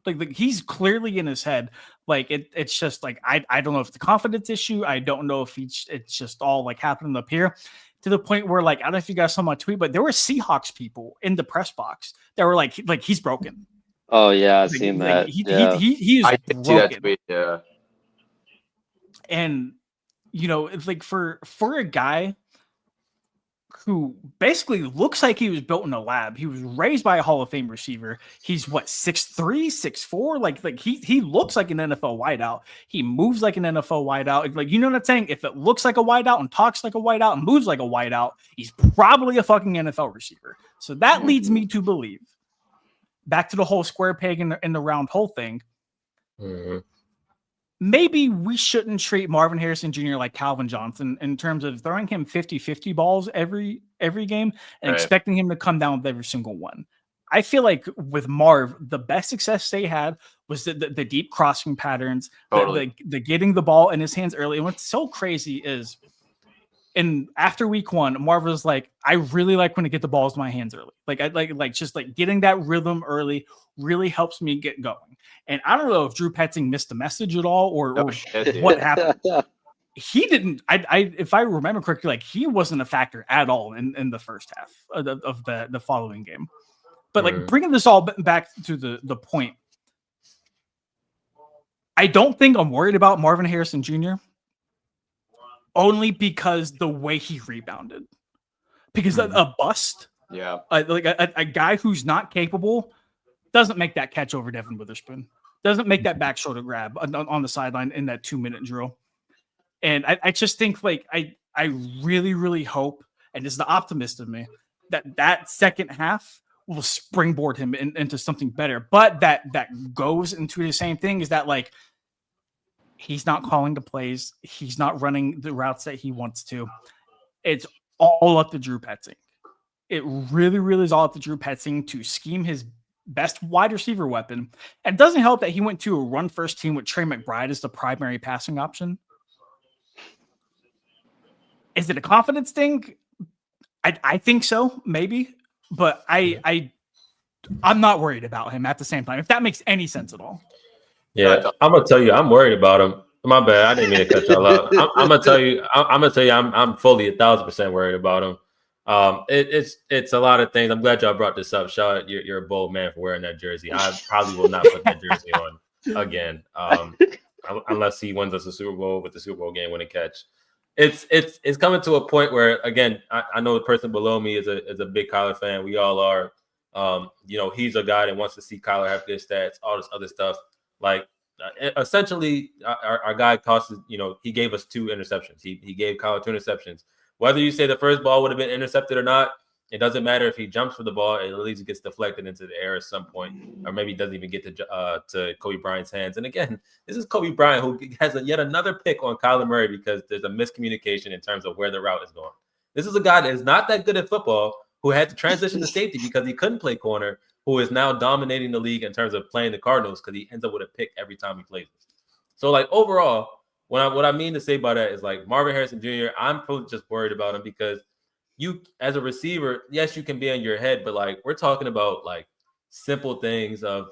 S4: Like he's clearly in his head. Like it's just like I don't know if it's a confidence issue. I don't know if it's just all like happening up here, to the point where like I don't know if you guys saw my tweet, but there were Seahawks people in the press box that were like he's broken.
S2: Oh yeah, I've seen that.
S4: He is
S3: I
S4: broken.
S3: did see that tweet, yeah.
S4: And you know, it's like for a guy who basically looks like he was built in a lab. He was raised by a Hall of Fame receiver. He's 6'3", 6'4". Like he looks like an NFL wideout. He moves like an NFL wideout. Like, you know what I'm saying? If it looks like a wideout and talks like a wideout and moves like a wideout, he's probably a fucking NFL receiver. So that leads me to believe, back to the whole square peg in the round hole thing. Mm-hmm. Maybe we shouldn't treat Marvin Harrison Jr. like Calvin Johnson in terms of throwing him 50-50 balls every game and expecting him to come down with every single one. I feel like with Marv, the best success they had was the deep crossing patterns, totally. the getting the ball in his hands early. And what's so crazy is, after week 1, Marv was like, I really like when I get the balls in my hands early. Like I like just like getting that rhythm early really helps me get going. And I don't know if Drew Petzing missed the message at all or what happened. He didn't. If I remember correctly, like he wasn't a factor at all in the first half of the following game. But like bringing this all back to the point, I don't think I'm worried about Marvin Harrison Jr. only because the way he rebounded. Because a bust, like a guy who's not capable, doesn't make that catch over Devin Witherspoon. Doesn't make that back shoulder grab on the sideline in that 2-minute drill. And I just think like I really, really hope, and this is the optimist of me, that second half will springboard him into something better. But that goes into the same thing, is that like he's not calling the plays, he's not running the routes that he wants to. It's all up to Drew Petzing. It really, really is all up to Drew Petzing to scheme his best wide receiver weapon. And it doesn't help that he went to a run-first team with Trey McBride as the primary passing option. Is it a confidence thing? I think so, maybe. But I'm not worried about him at the same time, if that makes any sense at all.
S1: Yeah, I'm going to tell you, I'm worried about him. My bad. I didn't mean to cut y'all up. I'm gonna tell you. I'm fully 1,000% worried about him. It's a lot of things. I'm glad y'all brought this up. Shaw, you're a bold man for wearing that jersey. I probably will not put that jersey on again, unless he wins us a Super Bowl with the Super Bowl game winning catch. It's coming to a point where, again, I know the person below me is a big Kyler fan. We all are. He's a guy that wants to see Kyler have good stats, all this other stuff. Like, essentially, our guy he gave us 2 interceptions. He gave Kyler 2 interceptions. Whether you say the first ball would have been intercepted or not, it doesn't matter. If he jumps for the ball, it at least gets deflected into the air at some point, or maybe it doesn't even get to Kobe Bryant's hands. And again, this is Kobe Bryant, who has yet another pick on Kyler Murray because there's a miscommunication in terms of where the route is going. This is a guy that is not that good at football, who had to transition to safety because he couldn't play corner, who is now dominating the league in terms of playing the Cardinals because he ends up with a pick every time he plays. So, like, overall, what I mean to say by that is, like, Marvin Harrison Jr., I'm just worried about him because you, as a receiver, yes, you can be on your head, but, like, we're talking about, like, simple things of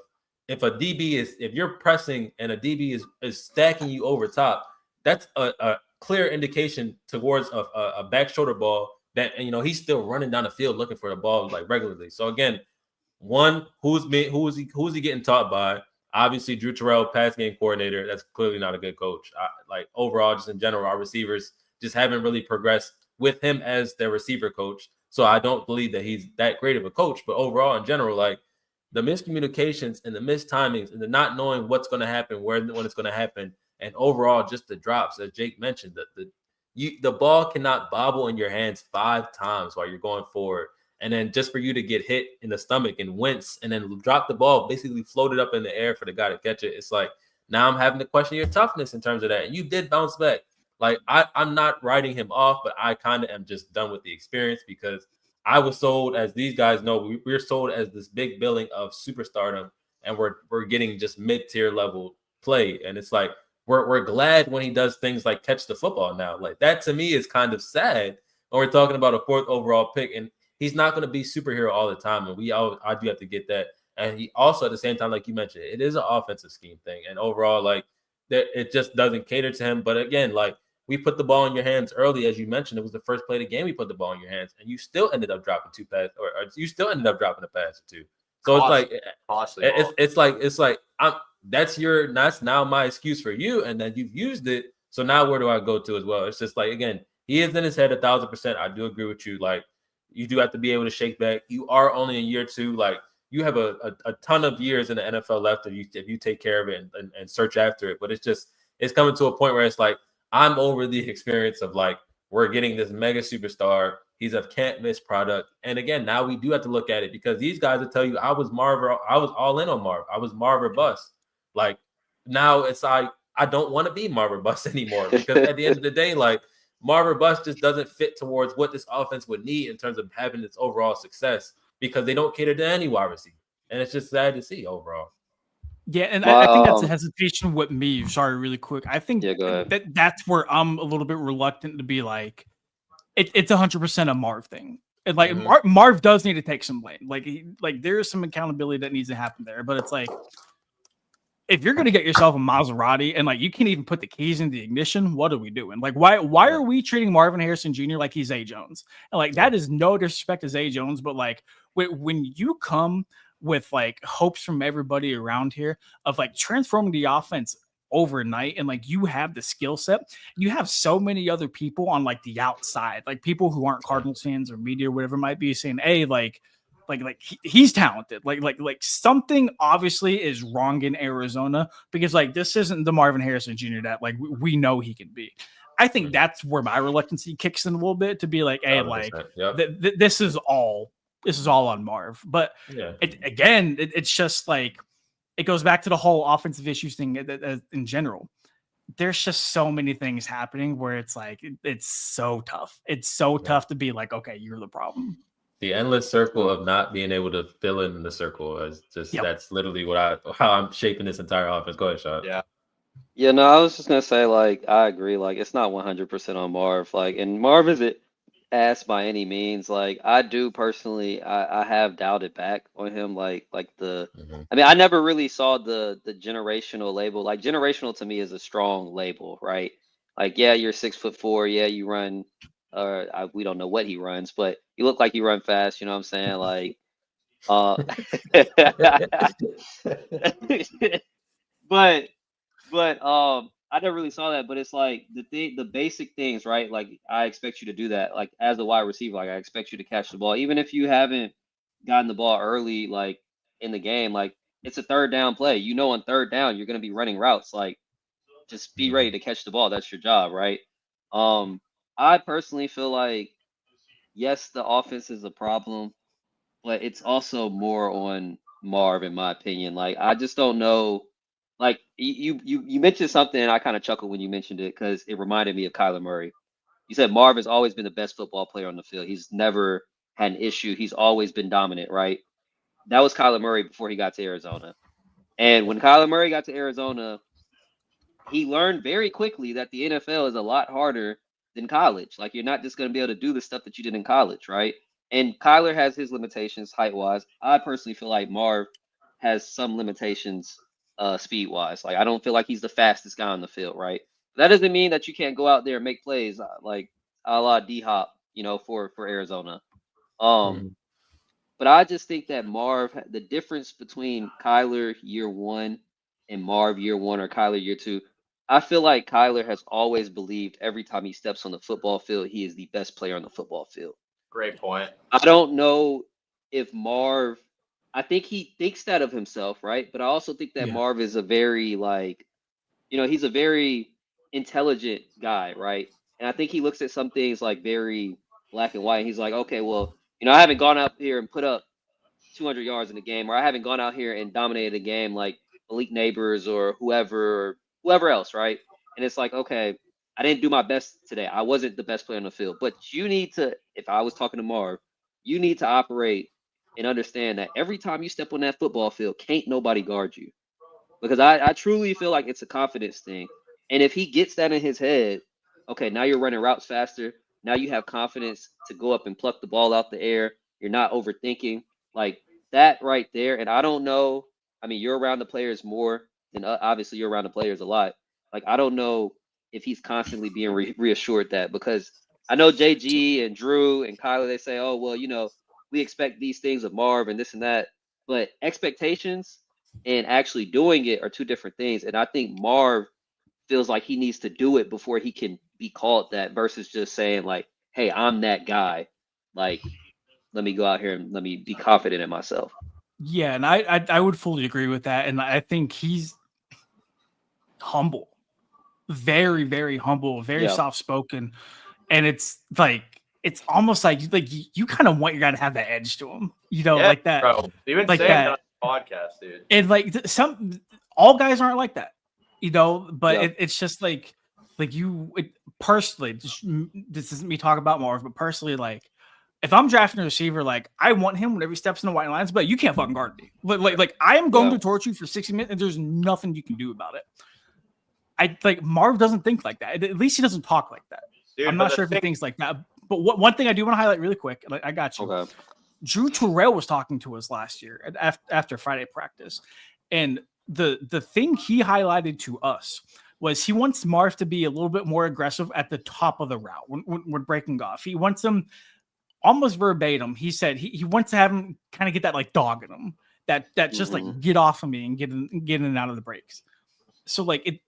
S1: if you're pressing and a DB is stacking you over top, that's a clear indication towards a back shoulder ball that, he's still running down the field looking for the ball, like, regularly. So, again, one, who is he getting taught by? Obviously, Drew Terrell, pass game coordinator. That's clearly not a good coach. Overall, just in general, our receivers just haven't really progressed with him as their receiver coach. So I don't believe that he's that great of a coach. But overall, in general, like, the miscommunications and the mistimings and the not knowing what's going to happen, when it's going to happen, and overall just the drops, as Jake mentioned, the ball cannot bobble in your hands 5 times while you're going forward. And then just for you to get hit in the stomach and wince and then drop the ball, basically float it up in the air for the guy to catch it. It's like, now I'm having to question your toughness in terms of that. And you did bounce back. Like, I'm not writing him off, but I kind of am just done with the experience because I was sold, as these guys know, we're sold as this big billing of superstardom, and we're getting just mid-tier level play. And it's like, we're glad when he does things like catch the football now. Like, that to me is kind of sad when we're talking about a 4th overall pick. And he's not going to be superhero all the time, and I do have to get that. And he also, at the same time, like you mentioned, it is an offensive scheme thing, and overall, like, it just doesn't cater to him. But again, like, we put the ball in your hands early, as you mentioned. It was the first play of the game. We put the ball in your hands, and you still ended up dropping 2 passes, or you still ended up dropping a pass or 2. So it's like that's now my excuse for you, and then you've used it. So now where do I go to as well? It's just like, again, he is in his head 1,000%. I do agree with you. Like, you do have to be able to shake back. You are only in year 2. Like, you have a ton of years in the NFL left if you take care of it and search after it. But it's coming to a point where it's like, I'm over the experience of, like, we're getting this mega superstar. He's a can't miss product. And again, now we do have to look at it because these guys will tell you I was all in on Marv. I was Marv or bust. Like, now it's like, I don't want to be Marv or bust anymore because at the end of the day, like, Marv or bust just doesn't fit towards what this offense would need in terms of having its overall success because they don't cater to any wide receiver. And it's just sad to see overall.
S4: Yeah, and I think that's a hesitation with me. Sorry, really quick. I think that's where I'm a little bit reluctant to be like, it's 100% a Marv thing. And like, Marv does need to take some blame. Like there is some accountability that needs to happen there. But it's like, if you're going to get yourself a Maserati and, like, you can't even put the keys in the ignition, what are we doing? Like, why are we treating Marvin Harrison Jr. like he's Zay Jones? And, like, that is no disrespect to Zay Jones, but, like, when you come with, like, hopes from everybody around here of, like, transforming the offense overnight, and, like, you have the skill set, you have so many other people on, like, the outside, like, people who aren't Cardinals fans or media or whatever it might be, saying, hey, he's talented. Like something obviously is wrong in Arizona because, like, this isn't the Marvin Harrison Jr. that, like, we know he can be. I think that's where my reluctancy kicks in a little bit to be like, hey, like, this is all on Marv. But it's just like, it goes back to the whole offensive issues thing in general. There's just so many things happening where it's like, it's so tough. It's so tough to be like, okay, you're the problem.
S1: The endless circle of not being able to fill in the circle is just that's literally how I'm shaping this entire offense. Go ahead, Sean.
S2: Yeah, no, I was just gonna say, like, I agree. Like, it's not 100% on Marv. Like, and Marv is it pass by any means. Like I do personally, I have doubted back on him. I mean, I never really saw the generational label. Like generational to me is a strong label, right? Like, yeah, you're 6'4", yeah, you run, we don't know what he runs, but you look like you run fast. You know what I'm saying? Like, uh, but I never really saw that. But it's like the basic things, right? Like I expect you to do that. Like as a wide receiver, like I expect you to catch the ball, even if you haven't gotten the ball early, like in the game. Like it's a third down play. You know, on third down, you're gonna be running routes. Like just be ready to catch the ball. That's your job, right? I personally feel like yes, the offense is a problem, but it's also more on Marv, in my opinion. Like I just don't know. Like you mentioned something, and I kind of chuckled when you mentioned it because it reminded me of Kyler Murray. You said Marv has always been the best football player on the field. He's never had an issue. He's always been dominant, right? That was Kyler Murray before he got to Arizona. And when Kyler Murray got to Arizona, he learned very quickly that the NFL is a lot harder than college. Like you're not just going to be able to do the stuff that you did in college, right? And Kyler has his limitations height wise. I personally feel like Marv has some limitations speed wise. Like I don't feel like he's the fastest guy on the field, right? That doesn't mean that you can't go out there and make plays like a la D Hop, you know, for Arizona. But I just think that the difference between Kyler year one and Marv year one or Kyler year two, I feel like Kyler has always believed every time he steps on the football field, he is the best player on the football field.
S3: Great point.
S2: I don't know if Marv, I think he thinks that of himself, right? But I also think that Marv is a very he's a very intelligent guy, right? And I think he looks at some things like very black and white. He's like, okay, well, I haven't gone out here and put up 200 yards in a game, or I haven't gone out here and dominated a game like Malik Neighbors or whoever else, right? And it's like, okay, I didn't do my best today. I wasn't the best player on the field, but you need to. If I was talking to Marv, you need to operate and understand that every time you step on that football field, can't nobody guard you, because I truly feel like it's a confidence thing. And if he gets that in his head, okay, now you're running routes faster. Now you have confidence to go up and pluck the ball out the air. You're not overthinking like that right there. And I don't know. I mean, you're around the players more than obviously you're around the players a lot. Like I don't know if he's constantly being reassured that, because I know JG and Drew and Kyler, they say, oh well, we expect these things of Marv and this and that, but expectations and actually doing it are two different things. And I think Marv feels like he needs to do it before he can be called that, versus just saying like, hey, I'm that guy. Like, let me go out here and let me be confident in myself.
S4: Yeah, and I would fully agree with that. And I think he's humble, very, very humble, very soft-spoken. And it's like, it's almost like you kind of want your guy to have that edge to him, like that.
S3: Bro. Even
S4: like
S3: saying
S4: that
S3: on the podcast, dude.
S4: And like all guys aren't like that, but it's just like you personally, this isn't me talking about Marv, but personally, like if I'm drafting a receiver, like I want him whenever he steps in the white lines, but you can't fucking guard me. Like I am going to torch you for 60 minutes and there's nothing you can do about it. I like Marv doesn't think like that. At least he doesn't talk like that. Dude, I'm not sure if he thinks like that. But one thing I do want to highlight really quick, I got you.
S2: Okay.
S4: Drew Terrell was talking to us last year after Friday practice. And the thing he highlighted to us was he wants Marv to be a little bit more aggressive at the top of the route when breaking off. He wants him almost verbatim. He said he wants to have him kind of get that like dog in him, that just like get off of me and get in and out of the breaks. So like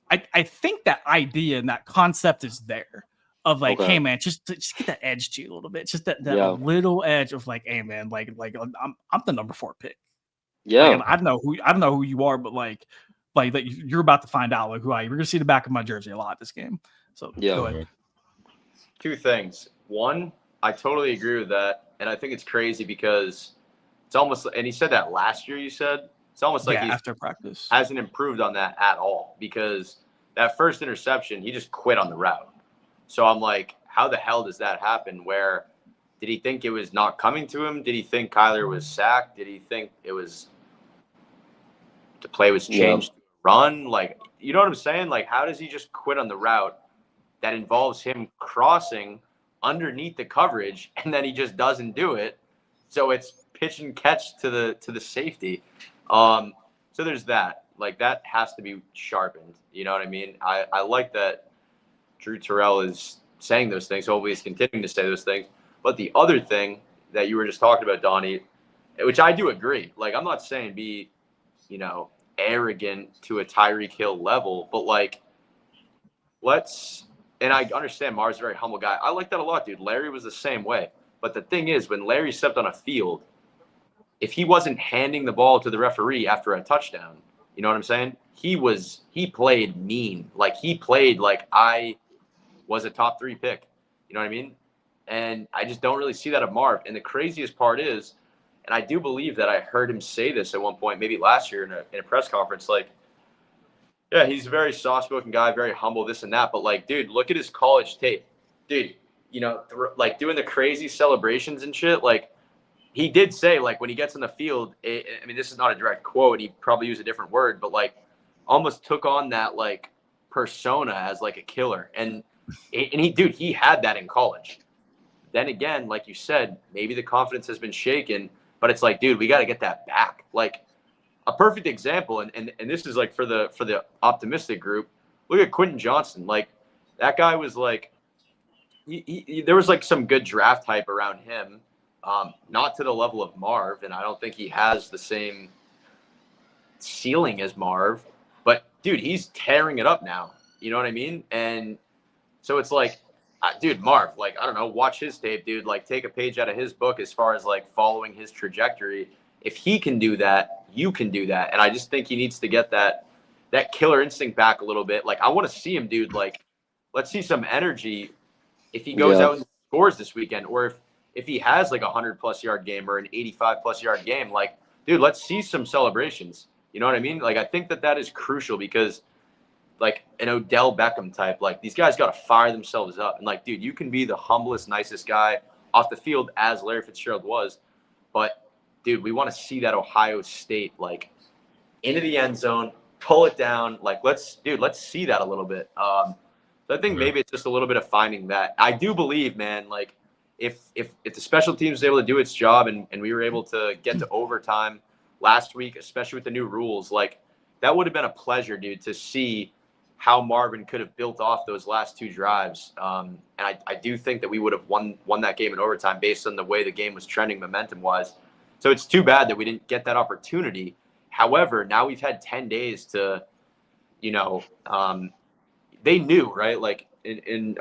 S4: I think that idea and that concept is there of like, hey man, just get that edge to you a little bit, just that little edge of like, hey man, like I'm the number 4 pick.
S2: Yeah,
S4: like, I don't know who you are, but like you're about to find out like who I am. You're gonna see the back of my jersey a lot this game. So go ahead.
S3: Two things. One, I totally agree with that, and I think it's crazy because it's almost. And he said that last year. You said it's almost like he
S4: after practice
S3: hasn't improved on that at all, because that first interception he just quit on the route. So I'm like, how the hell does that happen? Where did he think it was not coming to him? Did he think Kyler was sacked? Did he think it was the play was changed to run? Like, you know what I'm saying? Like, how does he just quit on the route that involves him crossing underneath the coverage, and then he just doesn't do it. So it's pitch and catch to the safety. So there's that. Like, that has to be sharpened. You know what I mean? I like that Drew Terrell is saying those things. Hopefully he's continuing to say those things. But the other thing that you were just talking about, Donnie, which I do agree. Like, I'm not saying be, arrogant to a Tyreek Hill level, but like, and I understand Marv's a very humble guy. I like that a lot, dude. Larry was the same way. But the thing is, when Larry stepped on a field, if he wasn't handing the ball to the referee after a touchdown, you know what I'm saying? He played mean. Like, he played like I was a top 3 pick. You know what I mean? And I just don't really see that of Marv. And the craziest part is, and I do believe that I heard him say this at one point, maybe last year in a press conference, like, yeah, he's a very soft-spoken guy, very humble, this and that. But, like, dude, look at his college tape. Dude, like, doing the crazy celebrations and shit, like, he did say, like, when he gets in the field, I mean, this is not a direct quote. He probably used a different word, but, like, almost took on that, like, persona as, like, a killer. And he had that in college. Then again, like you said, maybe the confidence has been shaken, but it's like, dude, we got to get that back. Like, a perfect example, and this is like for the optimistic group. Look at Quentin Johnson. Like, that guy was like, there was like some good draft hype around him, not to the level of Marv, and I don't think he has the same ceiling as Marv. But dude, he's tearing it up now. You know what I mean? And so it's like, dude, Marv, like, I don't know, watch his tape, dude. Like, take a page out of his book as far as like following his trajectory. If he can do that, you can do that. And I just think he needs to get that killer instinct back a little bit. Like, I want to see him, dude. Like, let's see some energy if he goes out and scores this weekend, or if he has like a 100+ yard game or an 85+ yard game. Like, dude, let's see some celebrations. You know what I mean? Like, I think that is crucial because, like, an Odell Beckham type, like, these guys got to fire themselves up. And, like, dude, you can be the humblest, nicest guy off the field, as Larry Fitzgerald was, but dude, we want to see that Ohio State, like, into the end zone, pull it down. Like, let's see that a little bit. So I think maybe it's just a little bit of finding that. I do believe, man, like, if the special team was able to do its job and we were able to get to overtime last week, especially with the new rules, like, that would have been a pleasure, dude, to see how Marvin could have built off those last 2 drives. And I do think that we would have won that game in overtime based on the way the game was trending momentum-wise. So it's too bad that we didn't get that opportunity. However, now we've had 10 days to, they knew, right? Like, in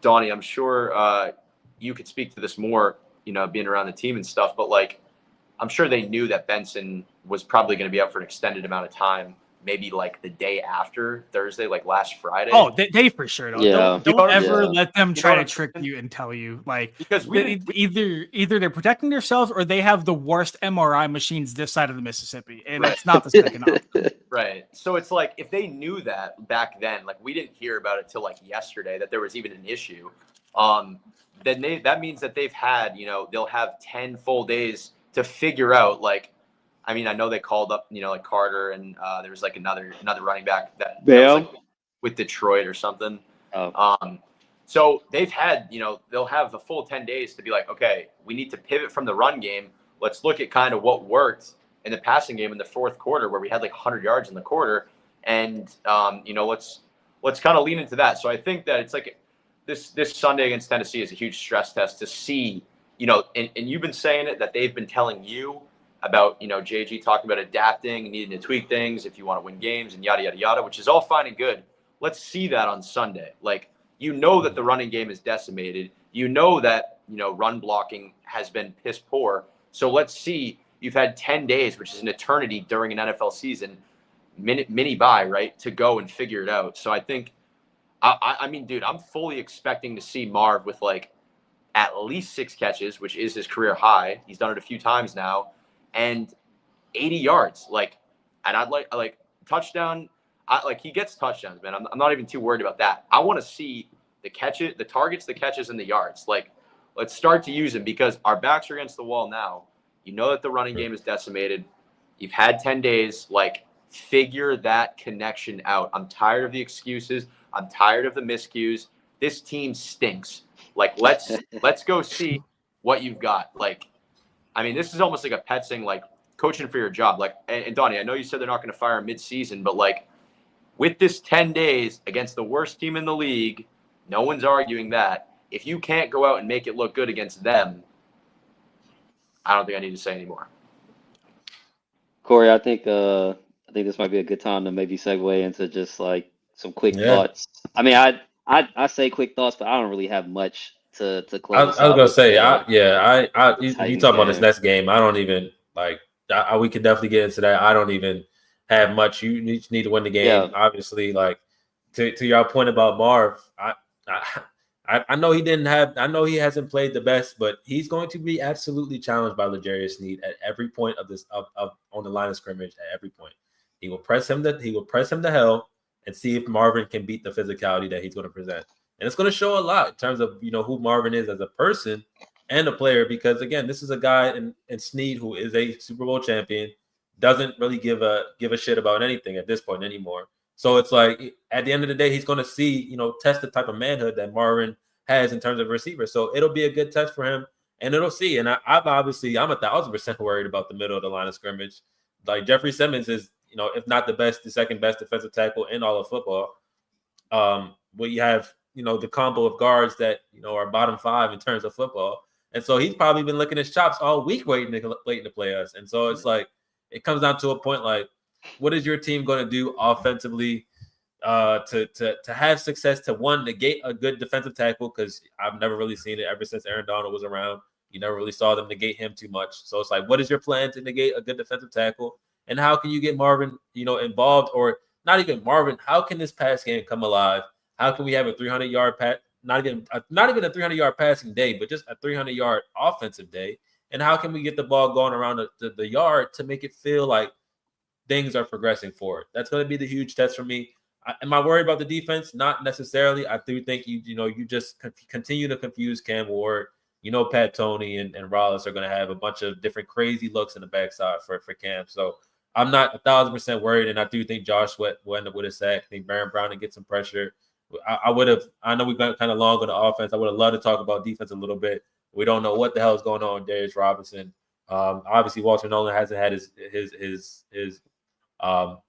S3: Donnie, I'm sure you could speak to this more, being around the team and stuff, but, like, I'm sure they knew that Benson was probably going to be out for an extended amount of time, maybe like the day after Thursday, like last Friday.
S4: Oh, they for sure don't.
S2: Yeah.
S4: Don't ever let them try to trick you and tell you, like,
S3: because
S4: either they're protecting themselves or they have the worst MRI machines this side of the Mississippi, and it's not the second option.
S3: Right. So it's like, if they knew that back then, like, we didn't hear about it till like yesterday that there was even an issue, then that means that they've had, they'll have 10 full days to figure out, like, I mean, I know they called up, like Carter, and there was like another running back that was like with Detroit or something.
S2: Oh.
S3: So they've had, they'll have the full 10 days to be like, okay, we need to pivot from the run game. Let's look at kind of what worked in the passing game in the fourth quarter, where we had like 100 yards in the quarter, and let's kind of lean into that. So I think that it's like this Sunday against Tennessee is a huge stress test to see, and you've been saying it, that they've been telling you about, JG talking about adapting, needing to tweak things if you want to win games and yada, yada, yada, which is all fine and good. Let's see that on Sunday. Like, that the running game is decimated. That, run blocking has been piss poor. So let's see, you've had 10 days, which is an eternity during an NFL season, mini bye, right, to go and figure it out. So I think, I mean, dude, I'm fully expecting to see Marv with like at least 6 catches, which is his career high. He's done it a few times now. And 80 yards, like, and I'd like touchdown. He gets touchdowns, man. I'm not even too worried about that. I want to see the targets, the catches, and the yards. Like, let's start to use them, because our backs are against the wall now. That the running game is decimated. You've had 10 days. Like, figure that connection out. I'm tired of the excuses. I'm tired of the miscues. This team stinks. Like, let's go see what you've got. Like, I mean, this is almost like a pet thing, like coaching for your job. Like, and Donnie, I know you said they're not going to fire mid-season, but like with this 10 days against the worst team in the league, no one's arguing that. If you can't go out and make it look good against them, I don't think I need to say anymore.
S2: Corey, I think this might be a good time to maybe segue into just like some quick thoughts. I mean, I say quick thoughts, but I don't really have much to close.
S1: I was gonna say, you talk about this
S2: game.
S1: next game. I don't even like. We could definitely get into that. I don't even have much. You need to win the game.
S2: Yeah.
S1: Obviously, like to your point about Marv, I know he didn't have. I know he hasn't played the best, but he's going to be absolutely challenged by L'Jarius Sneed at every point of this on the line of scrimmage. At every point, he will press him to hell and see if Marvin can beat the physicality that he's going to present. And it's going to show a lot in terms of who Marvin is as a person and a player. Because again, this is a guy in Sneed who is a Super Bowl champion, doesn't really give a shit about anything at this point anymore. So it's like at the end of the day, he's going to see, test the type of manhood that Marvin has in terms of receiver. So it'll be a good test for him, and it'll see. And I'm 1,000% worried about the middle of the line of scrimmage. Like Jeffrey Simmons is, if not the second best defensive tackle in all of football. We have, the combo of guards that, are bottom 5 in terms of football. And so he's probably been licking his chops all week waiting to play us. And so it's like, it comes down to a point like, what is your team going to do offensively to have success, to negate a good defensive tackle? Because I've never really seen it ever since Aaron Donald was around. You never really saw them negate him too much. So it's like, what is your plan to negate a good defensive tackle? And how can you get Marvin, involved, or not even Marvin? How can this pass game come alive? How can we have a 300-yard pass? Not even a 300-yard passing day, but just a 300-yard offensive day. And how can we get the ball going around the yard to make it feel like things are progressing forward? That's going to be the huge test for me. Am I worried about the defense? Not necessarily. I do think you just continue to confuse Cam Ward. Pat Toney and Rollis are going to have a bunch of different crazy looks in the backside for Cam. So I'm not 1,000% worried, and I do think Josh Sweat will end up with a sack. I think Baron Brown to get some pressure. I know we've got kind of long on the offense. I would have loved to talk about defense a little bit. We don't know what the hell is going on with Darius Robinson. Obviously, Walter Nolan hasn't had his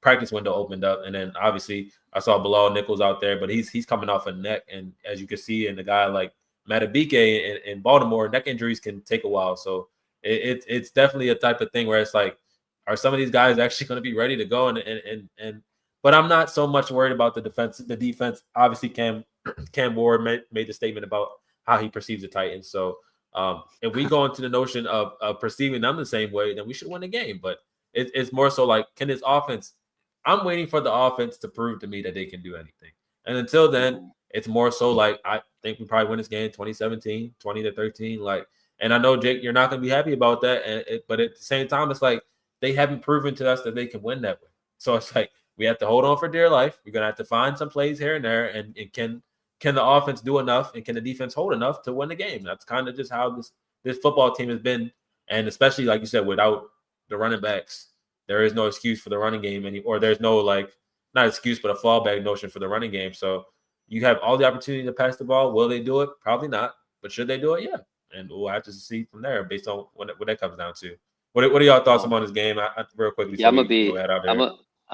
S1: practice window opened up, and then obviously I saw Bilal Nichols out there, but he's coming off a neck, and as you can see, in the guy like Matabike in Baltimore, neck injuries can take a while. So it's definitely a type of thing where it's like, are some of these guys actually going to be ready to go? And but I'm not so much worried about the defense. The defense, obviously, Cam Ward made the statement about how he perceives the Titans. So if we go into the notion of perceiving them the same way, then we should win the game. But it's more so like, can this offense? I'm waiting for the offense to prove to me that they can do anything. And until then, it's more so like, I think we probably win this game 2017, 20-13. Like, and I know, Jake, you're not going to be happy about that. But at the same time, it's like they haven't proven to us that they can win that way. So it's like, we have to hold on for dear life. We're going to have to find some plays here and there. And can the offense do enough, and can the defense hold enough to win the game? That's kind of just how this football team has been. And especially, like you said, without the running backs, there is no excuse for the running game or there's no, like, not excuse, but a fallback notion for the running game. So you have all the opportunity to pass the ball. Will they do it? Probably not. But should they do it? Yeah. And we'll have to see from there based on what that comes down to. What are y'all thoughts about this game? Real quickly.
S2: Yeah, I'm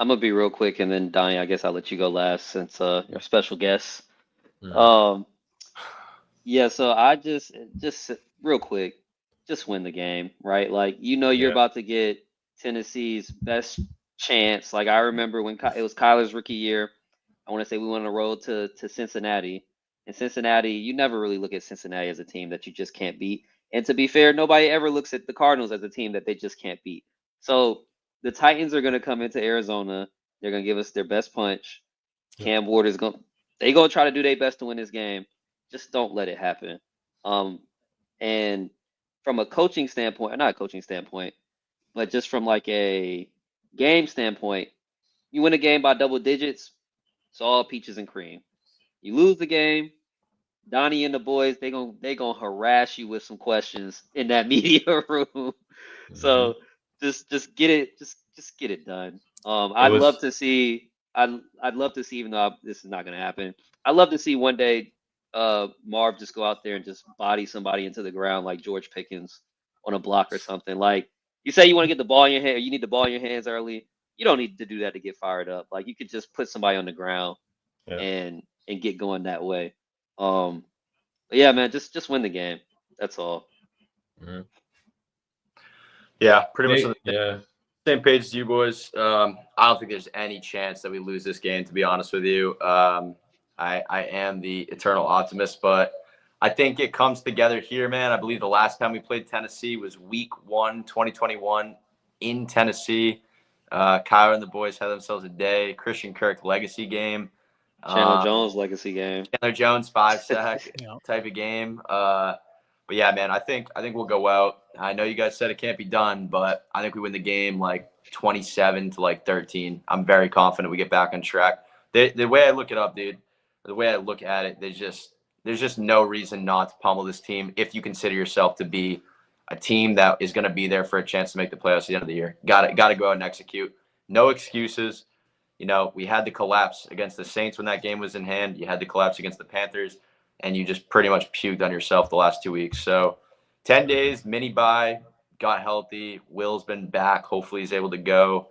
S2: gonna be real quick, and then Donnie, I guess I'll let you go last since you're a special guest. Mm-hmm. Yeah. So I just real quick, just win the game, right? Like, you're about to get Tennessee's best chance. Like, I remember when it was Kyler's rookie year. I want to say we went on the road to Cincinnati. In Cincinnati, you never really look at Cincinnati as a team that you just can't beat. And to be fair, nobody ever looks at the Cardinals as a team that they just can't beat. So the Titans are going to come into Arizona. They're going to give us their best punch. Cam Ward is going to try to do their best to win this game. Just don't let it happen. And from a coaching standpoint, not a coaching standpoint, but just from like a game standpoint, you win a game by double digits, it's all peaches and cream. You lose the game, Donnie and the boys, they gonna harass you with some questions in that media room. Mm-hmm. So just get it done. I'd love to see, even though this is not gonna happen, I'd love to see one day Marv just go out there and just body somebody into the ground like George Pickens on a block or something. Like you say, you want to get the ball in your hand, or you need the ball in your hands early. You don't need to do that to get fired up. Like you could just put somebody on the ground and get going that way. Yeah, man, just win the game. That's all.
S1: Mm-hmm.
S3: Yeah, pretty much. Same page as you boys. I don't think there's any chance that we lose this game, to be honest with you. I am the eternal optimist, but I think it comes together here, man. I believe the last time we played Tennessee was week 1, 2021 in Tennessee. Kyle and the boys had themselves a day. Christian Kirk legacy game.
S2: Chandler Jones legacy game.
S3: Chandler Jones 5-sack type of game. But yeah, man, I think we'll go out. I know you guys said it can't be done, but I think we win the game like 27 to like 13. I'm very confident we get back on track. The way I look it up, dude, the way I look at it, there's just no reason not to pummel this team if you consider yourself to be a team that is going to be there for a chance to make the playoffs at the end of the year. Got to go out and execute. No excuses. You know, we had the collapse against the Saints when that game was in hand. You had the collapse against the Panthers, and you just pretty much puked on yourself the last 2 weeks. So 10 days, mini bye, got healthy. Will's been back. Hopefully he's able to go.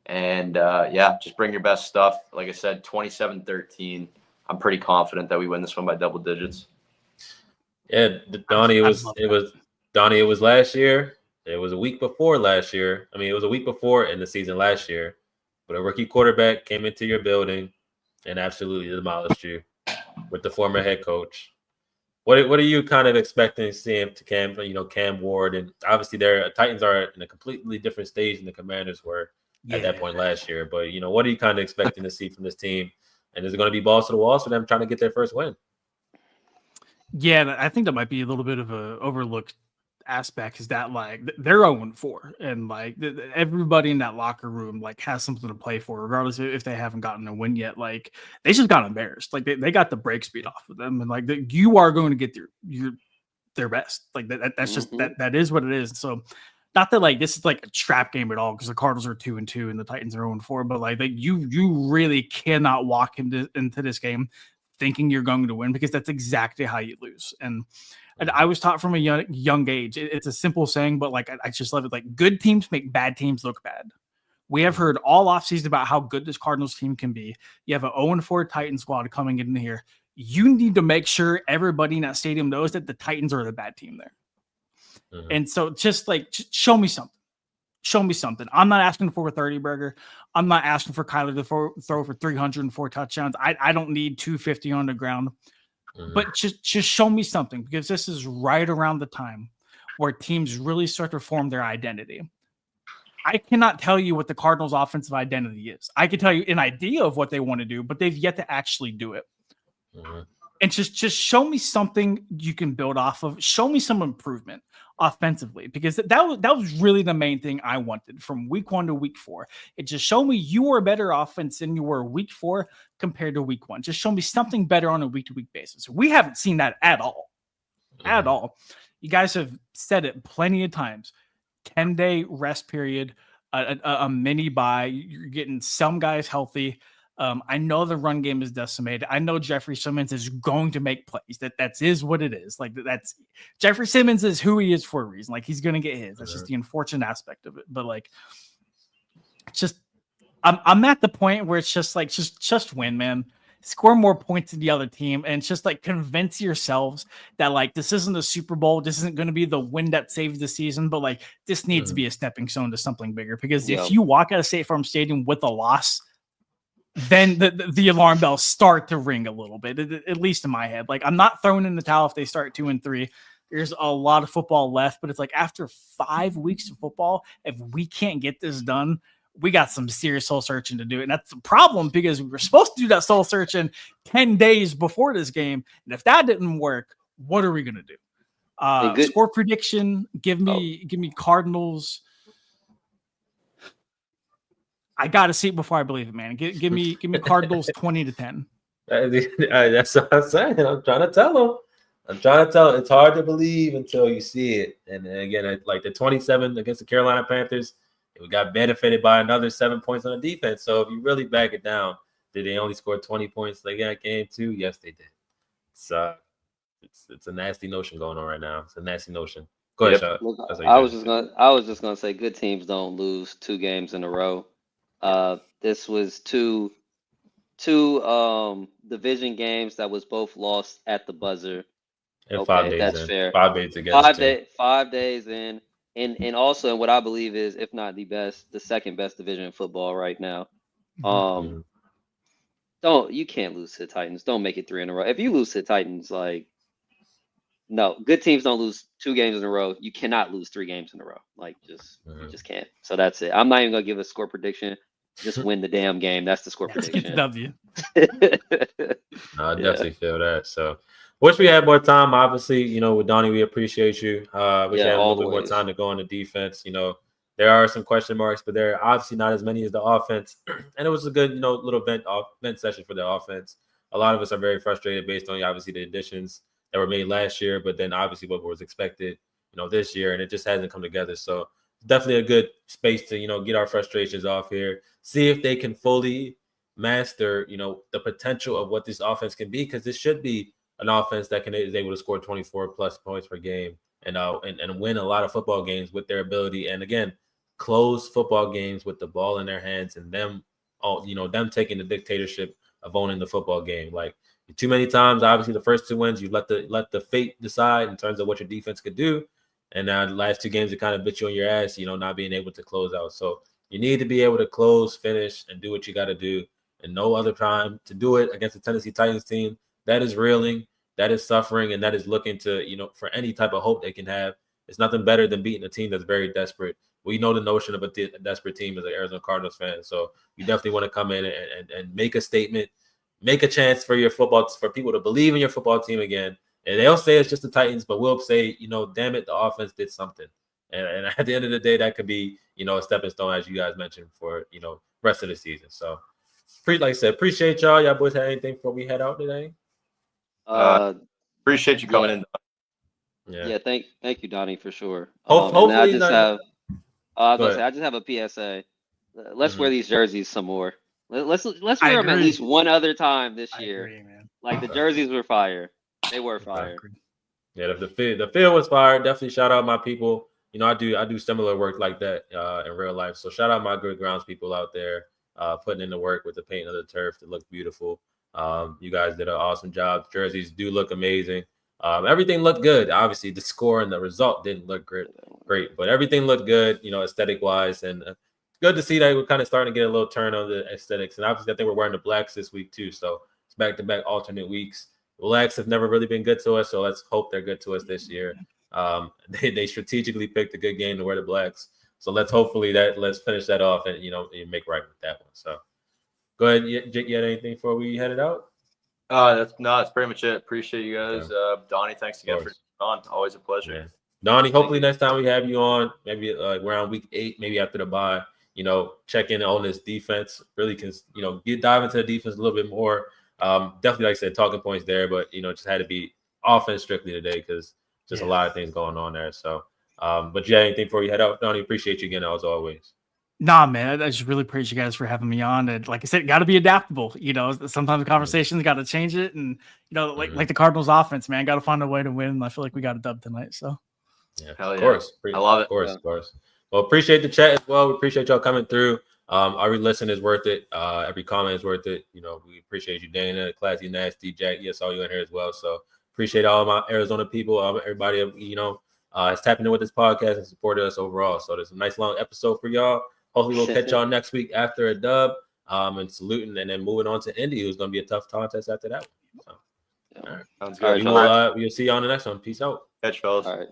S3: Yeah, just bring your best stuff. Like I said, 27-13. I'm pretty confident that we win this one by double digits.
S1: Yeah, Donnie, it was last year. It was a week before last year. I mean, it was a week before in the season last year. But a rookie quarterback came into your building and absolutely demolished you with the former head coach. What are you kind of expecting to see him to Cam Ward? And obviously their Titans are in a completely different stage than the Commanders were at that point last year. But, what are you kind of expecting to see from this team? And is it going to be balls to the walls for them trying to get their first win?
S4: Yeah, I think that might be a little bit of a overlooked aspect, is that like they're 0-4, and like everybody in that locker room like has something to play for, regardless if they haven't gotten a win yet. Like they just got embarrassed. Like they got the break speed off of them, and like you are going to get their best. Like that's just that is what it is. So not that like this is like a trap game at all, because the Cardinals are 2-2 and the Titans are 0-4, but like you really cannot walk into this game thinking you're going to win, because that's exactly how you lose. And I was taught from a young age. It's a simple saying, but like I just love it. Like good teams make bad teams look bad. We have heard all offseason about how good this Cardinals team can be. You have an 0-4 Titan squad coming in here. You need to make sure everybody in that stadium knows that the Titans are the bad team there. Mm-hmm. And so just show me something. Show me something. I'm not asking for a 30 burger. I'm not asking for Kyler to throw for 304 touchdowns. I don't need 250 on the ground. Mm-hmm. But just show me something, because this is right around the time where teams really start to form their identity. I cannot tell you what the Cardinals' offensive identity is. I can tell you an idea of what they want to do, but they've yet to actually do it. Mm-hmm. And just show me something you can build off of. Show me some improvement offensively, because that was really the main thing I wanted from week 1 to week 4. It just showed me you were a better offense than you were week 4 compared to week 1. Just show me something better on a week-to-week basis. We haven't seen that at all. Mm-hmm. At all. You guys have said it plenty of times. 10-day rest period, a mini bye. You're getting some guys healthy. I know the run game is decimated. I know Jeffrey Simmons is going to make plays. That is what it is. Like that's Jeffrey Simmons is who he is for a reason. Like he's going to get his. That's just the unfortunate aspect of it. But like, just I'm at the point where it's just like just win, man. Score more points than the other team, and just like convince yourselves that like this isn't a Super Bowl. This isn't going to be the win that saves the season, but like this needs to be a stepping stone to something bigger. Because if you walk out of State Farm Stadium with a loss, then the alarm bells start to ring a little bit, at least in my head. Like I'm not throwing in the towel if they start 2-3. There's a lot of football left, but it's like after 5 weeks of football, if we can't get this done, we got some serious soul searching to do. And that's the problem, because we were supposed to do that soul searching 10 days before this game. And if that didn't work, what are we going to do? Score prediction. Give me Cardinals. I got to see it before I believe it, man. Give me Cardinals 20-10.
S1: That's what I'm saying. I'm trying to tell them. It's hard to believe until you see it. And again, like the 27 against the Carolina Panthers, we got benefited by another 7 points on the defense. So if you really back it down, Did they only score 20 points like that game too? Yes, they did. It's a nasty notion going on right now. It's a nasty notion. Go ahead, Shot.
S2: I was just gonna say good teams don't lose 2 games in a row. This was two division games that was both lost at the buzzer.
S1: And
S2: okay,
S1: 5 days
S2: that's
S1: in.
S2: fair.
S1: 5 days together.
S2: 5 days in, and also in what I believe is, if not the second best division in football right now. You can't lose to the Titans. Don't make it 3 in a row. If you lose to the Titans, like, no, good teams don't lose 2 games in a row. You cannot lose 3 games in a row. Like, you just can't. So that's it. I'm not even gonna give a score prediction. Just win the damn game. That's the score prediction.
S4: W.
S1: I definitely feel that. So, wish we had more time. Obviously, with Donnie, we appreciate you. Wish we had a little bit more time to go on the defense. There are some question marks, but there are obviously not as many as the offense. And it was a good, little vent session for the offense. A lot of us are very frustrated based on obviously the additions that were made last year, but then obviously what was expected, this year, and it just hasn't come together. So definitely a good space to, get our frustrations off here, see if they can fully master, the potential of what this offense can be, because this should be an offense that is able to score 24 plus points per game and win a lot of football games with their ability. And again, close football games with the ball in their hands and them taking the dictatorship of owning the football game. Like, too many times, obviously the first 2 wins, you let the fate decide in terms of what your defense could do. And now the last 2 games, it kind of bit you on your ass, not being able to close out. So you need to be able to close, finish, and do what you got to do. And no other time to do it against the Tennessee Titans team that is reeling, that is suffering, and that is looking to, for any type of hope they can have. It's nothing better than beating a team that's very desperate. We know the notion of a desperate team as an Arizona Cardinals fan. So you definitely want to come in and make a statement, make a chance for people to believe in your football team again. And they'll say it's just the Titans, but we'll say, damn it, the offense did something. And at the end of the day, that could be, a stepping stone, as you guys mentioned, for, rest of the season. So, like I said, appreciate y'all. Y'all boys had anything before we head out today?
S3: Appreciate you coming in.
S2: Yeah, thank you, Donnie, for sure.
S1: Hopefully,
S2: I just have a PSA. Let's wear these jerseys some more. Let's wear them at least one other time this year.
S4: Agree, man.
S2: Like, the jerseys were fire. They were fire.
S1: Yeah, the field was fire. Definitely shout out my people. I do similar work like that in real life. So shout out my good grounds people out there putting in the work with the paint of the turf to look beautiful. You guys did an awesome job. Jerseys do look amazing. Everything looked good. Obviously, the score and the result didn't look great, but everything looked good, aesthetic wise. And good to see that we're kind of starting to get a little turn on the aesthetics. And obviously, I think we're wearing the blacks this week too. So it's back-to-back alternate weeks. The blacks have never really been good to us, so let's hope they're good to us this year. They strategically picked a good game to wear the blacks. So let's finish that off and, make right with that one. So go ahead. You had anything before we headed out?
S3: That's pretty much it. Appreciate you guys. Donnie, thanks again for on. Always a pleasure.
S1: Yeah. Donnie, hopefully next time we have you on, maybe around week 8, maybe after the bye, check in on this defense. Really can, dive into the defense a little bit more. Definitely, like I said, talking points there, but just had to be offense strictly today because just a lot of things going on there. So, but you had anything before you head out, Donnie? Appreciate you again as always.
S4: Nah, man, I just really appreciate you guys for having me on. And like I said, got to be adaptable. Sometimes the conversations got to change it, and like the Cardinals' offense, man, got to find a way to win. I feel like we got a dub tonight. So,
S1: of course, I love it. Of course. Well, appreciate the chat as well. We appreciate y'all coming through. Every listen is worth it. Every comment is worth it. We appreciate you, Dana, Classy, Nasty, Jack. Yes, all you in here as well. So appreciate all of my Arizona people. Everybody, has tapping in with this podcast and supported us overall. So there's a nice long episode for y'all. Hopefully we'll catch y'all next week after a dub. And saluting and then moving on to Indy, who's going to be a tough contest after that one. So, all right.
S3: Sounds good.
S1: We'll see y'all on the next one. Peace out.
S3: Catch, fellas.
S2: All right.